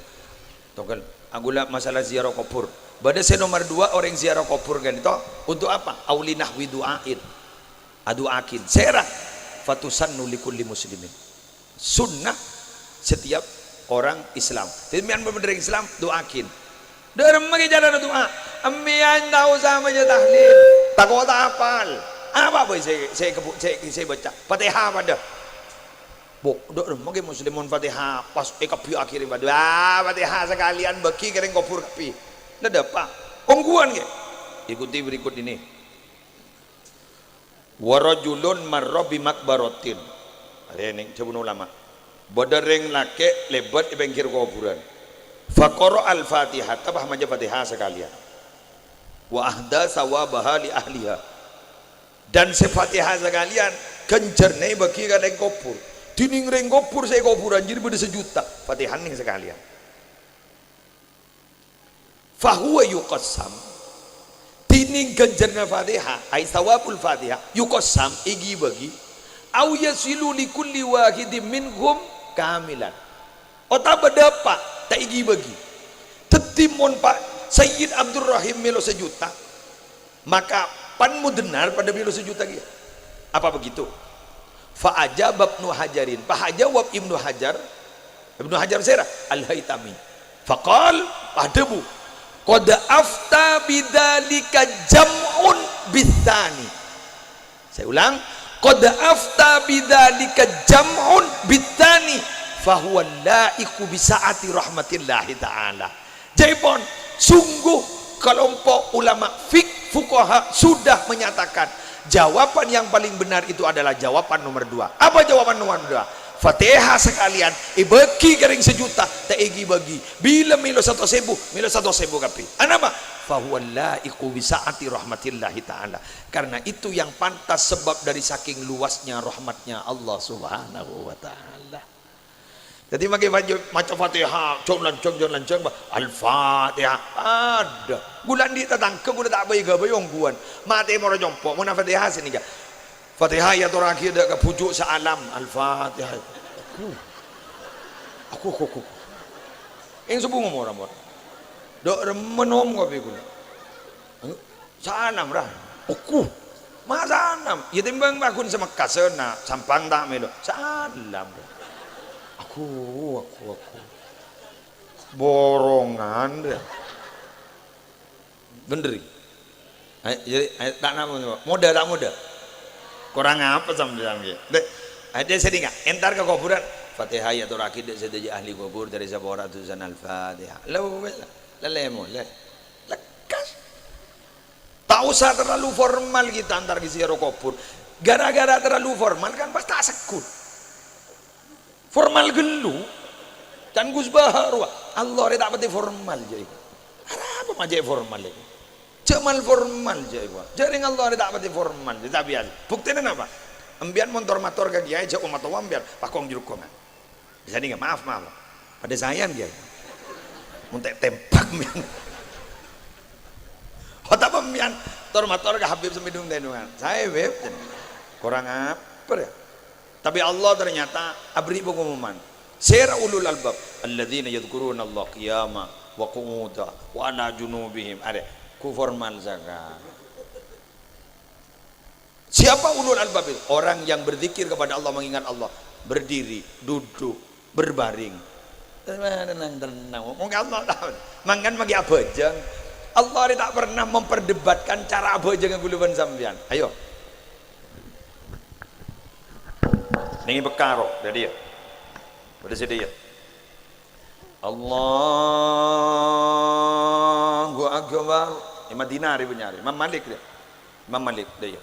Tokel. Agula masalah ziarah kubur. Pada saya nomor 2 orang ziarah kubur kan itu untuk apa? Aulinah widu'ain. Adu'akin. Serah fatusannu likulli muslimin. Sunnah setiap orang Islam. Demikian benar Islam doakin. Dalam magi jalan doa. Ambian tahu sama je tahlil. Takut hafal. Apa boy saya baca. Fatihah pada. Bok, dalam magi muslimun Fatihah pas kapi akhir ibadah. Fatihah sekalian bagi kering kubur kapi. Ndak apa. Ongguan ke? Ikuti berikut ini. Warajulun marra bi makbaratin. Ada ning jebun ulama. Bodereng lake lebat di bengkir kuburan. Faqara al-Fatihah, tabah maja Fatihah sekalian. Wa ahda sawabaha li ahliha. Dan se-Fatihah sekalian kencerne bagi kadang kubur. Dining reng kubur saya kuburan jadi beda sejuta. Fatihah ning sekalian. Fahuwa yuqassam. Dining kencerne Fatihah, ai sawabul Fatihah yuqassam igi bagi. Au yasilu li kulli wahidin minhum kamilan. Ota bedapa tak igi bagi. Tetimon Pak Sayyid Abdul Rahim melo sejuta. Maka panmu benar pada melo sejuta dia. Apa begitu? Fa ajab Ibnu Hajarin. Fa jawab Ibnu Hajar. Ibnu Hajar Serah Al-Haytami. Faqal adabu qad afta bidzalika jam'un bitsani. Saya ulang, qad afta bidzalika jam'un bitsani fahuwa laiku bisaati rahmatillahi ta'ala. Jaipon sungguh kelompok ulama fuqaha sudah menyatakan jawaban yang paling benar itu adalah jawaban nomor 2. Apa jawaban nomor 2? Fatihah sekalian ibagi kering sejuta tak igi bagi bila milo 1.000 milo 1.000 kapi. Anapa? Fahuwa laiku bisaati rahmatillahi ta'ala. Karena itu yang pantas sebab dari saking luasnya rahmatnya Allah subhanahu wa ta'ala. Jadi makin macam Fatihah, jom lancang, Al-Fatihah ada. Bulan di tetangga bulan tak baik bayong guan. Mati mau jompo, mau Fatihah sini ga. Fatihah ya terakhir dak ke pujuk salam Al-Fatihah. Aku. Yang subuh ngomong orang dok remenom kopi kula sanam dah aku masa sanam ya timbang bakun sama kasena sampang tak melo salam aku borongan dah bener jadi tak nama modal tak modal kurang apa sambil dek ada sedih nggak entar ke kuburan Fatihah ya turakid sedaja ahli kubur dari sabora tulisan al-Fatihah lelemu lekas tak usah terlalu formal kita antar di ziarah kubur gara-gara terlalu formal kan pasti tak sekut formal gelu kan Gus Bahar Allah tak pati formal jadi apa majai formal lagi cemal formal jadi jaring Allah tak pati formal jadi biasa buktinya apa ambian motor ke kiai jauh umat awam biar pakong jeruk kongan bisa nih maaf pada sayang dia muntek tempak mian kota pemian motor ke Habib semidung denungan saya web kurang apa ya tapi Allah ternyata abri pengumuman sira ulul albab alladzina yadhkuruna Allah qiyama wa qu'uda wa ala junubihim ada ku formal zakat. Siapa ulul albab itu? Orang yang berzikir kepada Allah, mengingat Allah, berdiri, duduk, berbaring. Tenang. Allah tahu. Mangan bagi abajang. Allah tak pernah memperdebatkan cara abajang yang buluban sampean. Ayo. Ini bekaro dari dia. Pada sedia. Allahu akbar. Imam Dinari punya. Imam Malik dia. Imam Malik dia.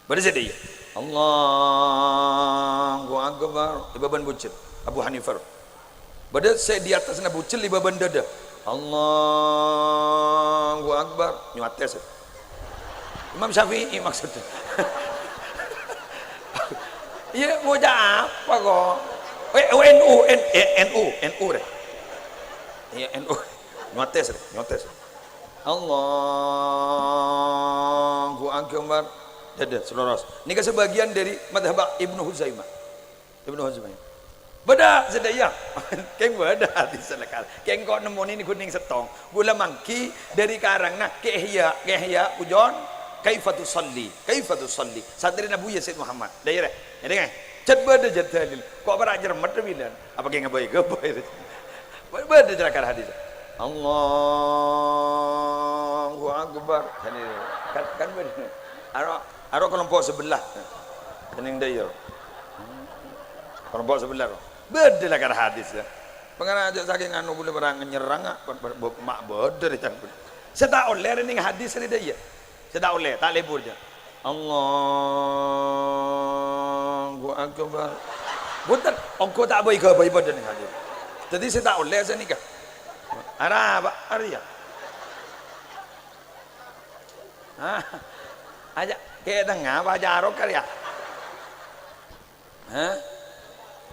Pada sedia. Allahu akbar. Ibaban bucit. Abu Hanifah. Pada saya di atas na bucil ibaban dada. Allahu akbar. Nyuates. Imam Syafi'i maksudnya. Iya mau apa kok? NU deh. Iya NU. Nyotes. Allahu akbar. Dada seluruh. Ini ke sebagian dari madhab Ibnu Huzaimah. Beda sedaya. Keng beda di selekal. Keng kok nemu ini kuning setong. Gula mangki dari karang nah ke ihya ujon. Kaifatu salli sadri Nabi Sayyid Muhammad daerah jadi kan cat beda jadalil kok berajar mata bilan apa kayak ngabai beda jerakar hadis Allahu akbar kan beda aro kelompok sebelah kening daerah kelompok sebelah beda jerakar hadis ya pengarang aja saking anu boleh berang nyerang mak beda dicampur saya tak oleh ini hadis ini dia tidak boleh, tak lebur je. Allahu akbar. Bukan, engkau tak boleh ke badan ni hadir. Jadi saya tak boleh saya nikah. Apa? Arya. Aja, kayak tengah apa jarok karya.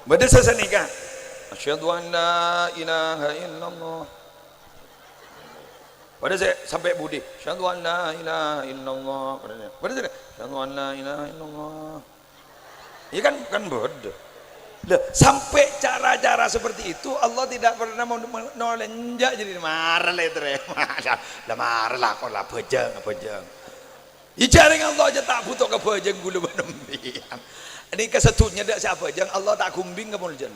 Betul saya nikah. Asyhadu an la ilaha illallah. Pada saya sampai budi, syahadu an la ilaha illallah. Pada saya, syahadu an la ilaha illallah. Ini kan beda. Sampai cara-cara seperti itu Allah tidak pernah menolak jadi marah lah itu. Marah lah kau lah bejang. Jaring Allah aja tak butuh ke bejang gulu benembian. Ini kesetunya dak siapa bejang Allah tak kumbing ke muljan.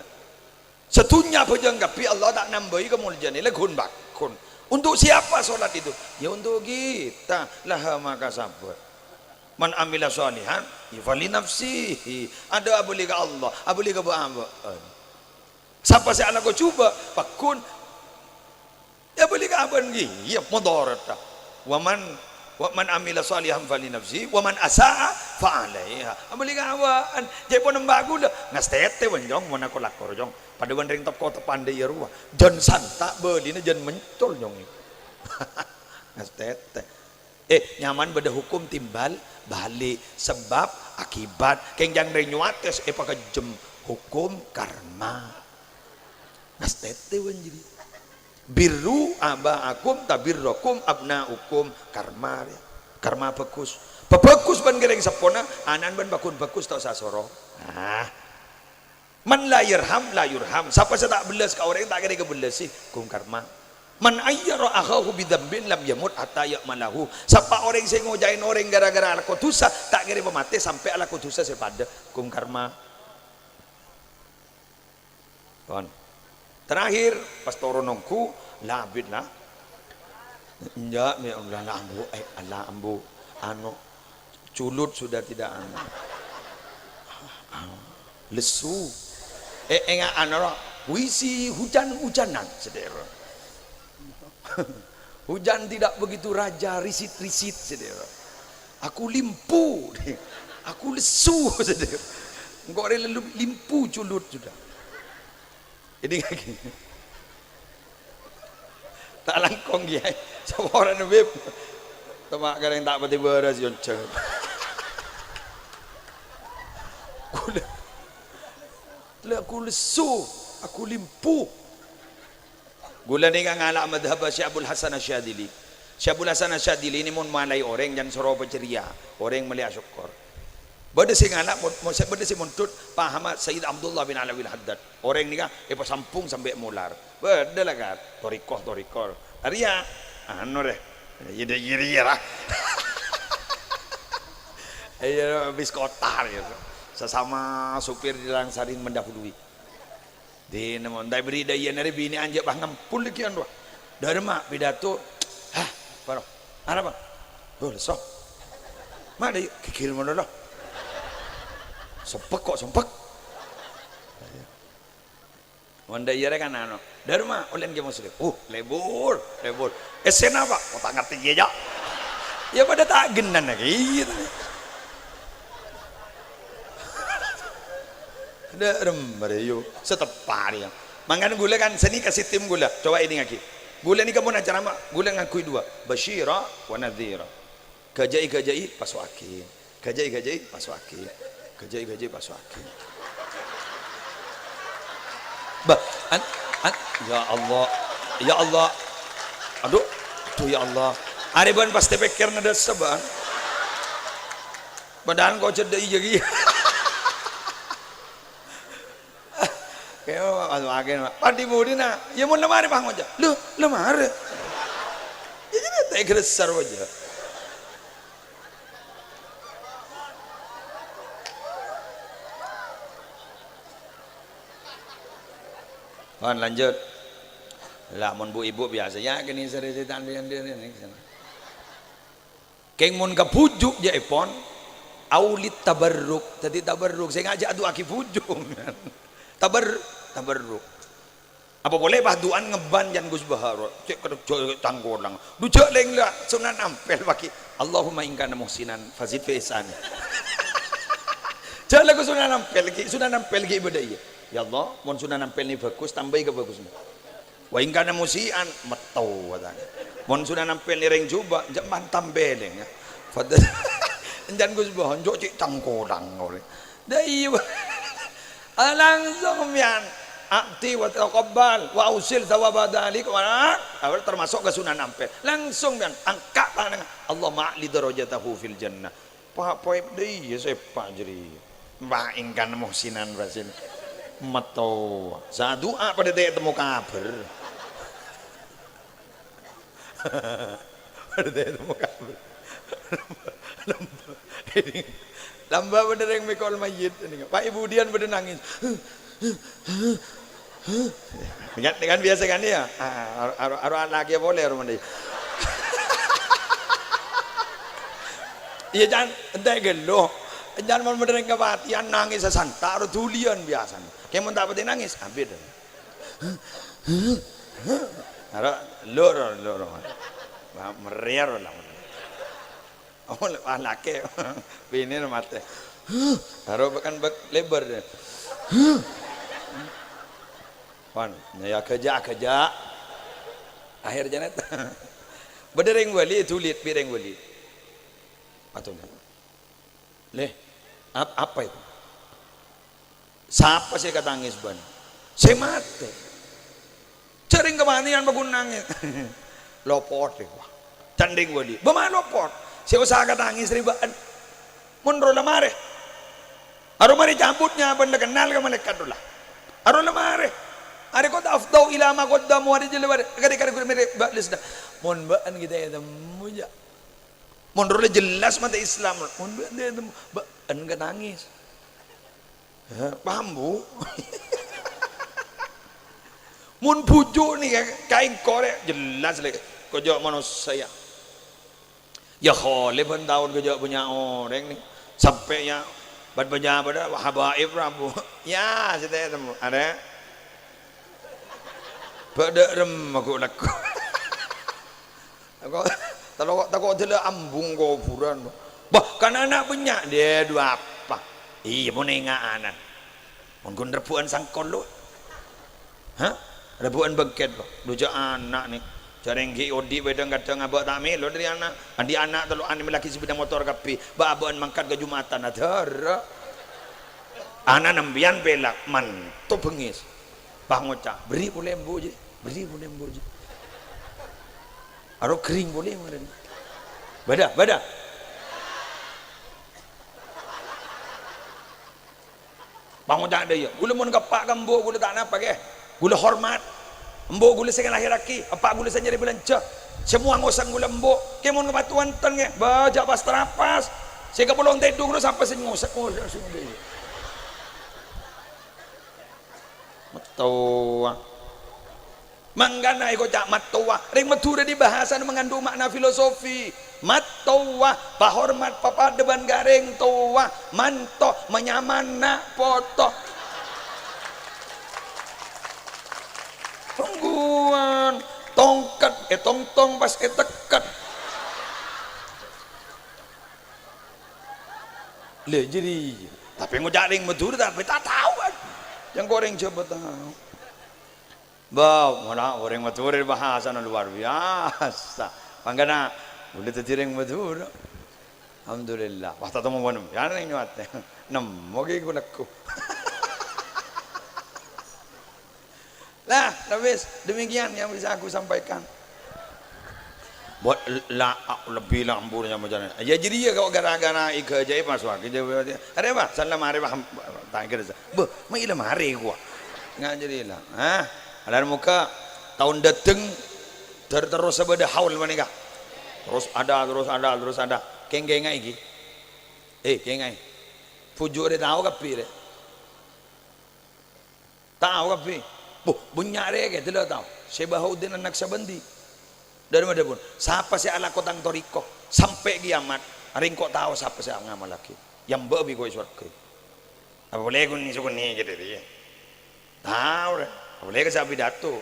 Setunya bejang tapi Allah tak nambahi ke muljan. Ini gun bakun. Untuk siapa sholat itu? Ya untuk kita. Laha maka sabar. Man amila sholihan fali nafsihi. Ada abuli ke Allah, abuli ke Ba'aba. Siapa si anak kau coba pakun. Ya abuli ke aban ya mudarat. Waman amila sholihan fali nafsihi, waman asaa fa alaiha. Abuli ke aban. Jadi pun bagus dah. Ngastete wanjong mana ko lakor jong. Pada ring top kota pandai ya ruah jan santak bedina jan mencol nyong ngastete nyaman beda hukum timbal balik sebab akibat keng jang dari nyuates pakai jem hukum karma ngastete wanjiri birru abaakum tabirrokum abnaukum karma pekus ban gereng sepona anan ban bakun pekus tau sasoro Man la yarham la yurham. Siapa saya tak belas ke orang tak kira ke belas sih, kum karma. Man ayyara akhahu bidzambin lam yamut hatta ya'malahu. Siapa orang yang ngojain orang gara-gara ala dosa tak kira mati sampai ala dosa sepada kum karma. Kon. Terakhir pas toronongku labid lah. Enggak, ya Allah ambu, Allah ambu, anu culut sudah tidak anu. Lesu. Enggak anu, puisi hujan-hujanan saudara. Hujan tidak begitu raja, risit-risit saudara. Aku limpu, aku lesu saudara. Engkau ada limpu culut sudah. Ini kaki. Tak langkong dia. Sama orang web. Temak kadang tak pati beras yon ceng. Aku lesu, aku limpu. Gula ni kan ngalak madhab Syabul Hasan Asyadili. Syabul Hasan Asyadili ini mun malai orang dan soro ceria, orang melihat syukur. Bada si ngalak, bada si muntut paham Sayyid Abdullah bin Alawil Haddad. Orang ni kan sampung sampai mular. Bada lah kan, torikoh. Arya, anu deh, jadi lah. Ayo habis kotar ya. Sesama supir jalan saling mendahului. Di namun dai beri daya nari bini anjak bah ngampul kian doa. Dharma pidato. Hah, paro. Apa? Oh, sok. Mana kikil mana dah? Sompek kok sompek. Wanda iya kan anu. Dharma ulen ke muslim. Lebur. Esena apa? Oh, tak ngerti dia. Ya pada tak genan lagi gitu. Rembereyo setepar ya. Mangan gula kan seni kasih tim gula. Coba ini ngaki. Gula ni kamu nak ceramah. Gula ngakui dua. Basyira wa nadhira. Kajai paswaki. Kajai paswaki. Kajai paswaki. Ya Allah. Aduh, tuh ya Allah. Ariban pasti pikir nada sebab. Padahal kau cedai jadi. Kaya agen padi mudina ya mun lemari bang aja lu lemari ya jadi tak geresar aja kan lanjut lah mun bu ibu biasa ya gini seritan dia keng mun kepujuk je ipon aulit tabarruk tadi tabarruk saya ngajak adu aki pujuk tabarruk apa boleh bah duan ngeban jan Gus Baharo cek tanggolang du cek leng la sunan ampel baki Allahumma in kana muhsinan fazid fi ihsani cek lagu sunan ampel ki ibadah ya Allah mun sunan ampel ni bagus tambahi ke bagusnya wa in kana musian metau katanya mun sunan ampel ni reng coba jaman tambeleng ya fadal jan Gus Baharo cek tanggolang ore dai langsung mian akti wa taqabbal wa usil thawaba dzalik wa termasuk ke sunan ampel langsung mian angkat tangan Allah ma'li darajatahu fil jannah poe deui sepa jadi maingkan muhsinan basin meto sa doa pada temu kabar pada temu kabar lamba bener yang mikol mayit ini Pak Ibu Dian bener nangis dengan biasa kan ya aru lagi boleh rumah dia iya jangan entah gelo jangan mau bener yang kepatian nangis sesanta aru tulian biasa kayak mau tak pati nangis habis aru lor meriar lah oh anaknya bini mati harus bahkan lebar deh kan ya kerja akhir janet bedereng wali tulit bireng wali atau leh apa itu siapa saya kata nangis ban saya mati cering kemanian bagun nangis lopot deh canding wali bama lopot saya usaha kata nangis ribaan mundur lamare aru mari cabutnya benda kenal ke malaikat dulu Aron lamare. Ari ko afdaw ila ma qaddamu ari jilwar. Kari mere balis dah. Mon baan kita ya temu ya. Mon role jelas mata Islam. Mon baan dia temu baan ka nangis. Paham bu? Mun pujuk ni kain korek jelas lagi. Kejak manusia. Ya khalif pun tahun kejak punya orang ni. Sampai ya berbaca pada habaib Rabu. Ya saya temu ada. Pada rem aku laku. Aku takut dia ambung kuburan. Bahkan anak banyak dia dua apa? Iya mau nengah anak. Mungkin rebuan sangkol lo. Hah? Rebuan bengket lo. Dua anak ni. Jarang ki odi bedang kadang abak tak melo dari anak. Andi anak telu andi melaki sepeda motor kapi. Ba aban mangkat ke Jumatan adara. Anak nembian pelak mantu bengis. Bang ngocak beri boleh embu je. Beri boleh embu je. Aro kering boleh maren. Bada. Bang ngocak ada ya. Gula mun kapak kambo gula tak napa ke. Gula hormat. Embo gula saya lahir laki, apa gula saya jadi belanja. Semua ngosang gula embo. Kemon kebatuan tan ke, baca pas terapas. Saya ke bolong tidur gula sampai saya ngosak. Matawa. Manggana iko cak matawa. Ring Madura di bahasa mengandung makna filosofi. Matawa, pahormat papa deban garing towa, manto menyaman nak poto. Tungguan tongkat tong pas tekat le jadi tapi ngojaring Madura tapi tak tahu kan yang goreng coba tahu mana goreng Madura bahasa luar biasa panggana boleh terjering Madura alhamdulillah waktu temu bonum ya ning nyuat nem mogi gulaku. Lah, habis demikian yang bisa aku sampaikan. Buat lebih lamburnya macam mana? Ya jadi ya kalau gara-gara ika jai masuk. Ada apa? Salam hari bah tak kira. Bah, mai ilam hari gua. Nggak jadi lah. Ada muka tahun datang terus sebeda haul manika. Terus ada. Kengengai iki. Kengai. Fujuk dia tahu kapi dia. Tahu kapi. Bunyare ke tidak tahu. Sebahuddin anak sabandi. Dari mana pun. Siapa si ala kotang toriko sampai kiamat. Aring kok tahu siapa si ngamal laki. Yang babi kau surga. Apa boleh kun ni sukun ni jadi dia. Tahu dah. Apa boleh ke sapi datu.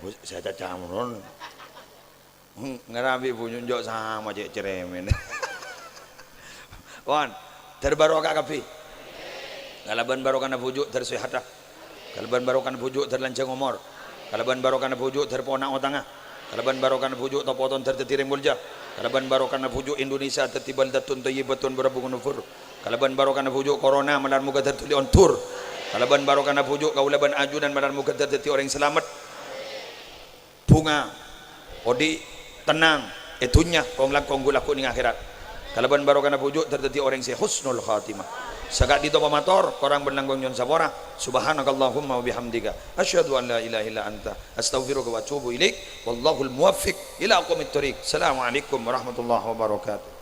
Aku saya cacamun. Ngerabi punjok sama cek ceremen. Wan terbarokah kapi. Galaban barokah pujuk tersehat. Kalaban barokan pujuk terlancang umur. Kalaban barokan pujuk terponak otanga. Kalaban barokan pujuk topoton tertetiring bulja. Kalaban barokan pujuk Indonesia tertibal datun tayyibatun berabung nufur. Kalaban barokan pujuk corona melar muka tertuli ontur. Kalaban barokan pujuk kaulaban aju dan melar muka terteti orang selamat. Bunga odi tenang etunya kong gulaku ning akhirat. Kalaban barokan pujuk terteti orang si husnul khatimah. Sagat dito pamator korang berlanggung yon sabora subhanakallahumma wa bihamdika asyhadu an la ilaha illa anta astaghfiruka wa atubu ilaik wallahul muwaffiq ila aqwamit thoriq. Assalamualaikum warahmatullahi wabarakatuh.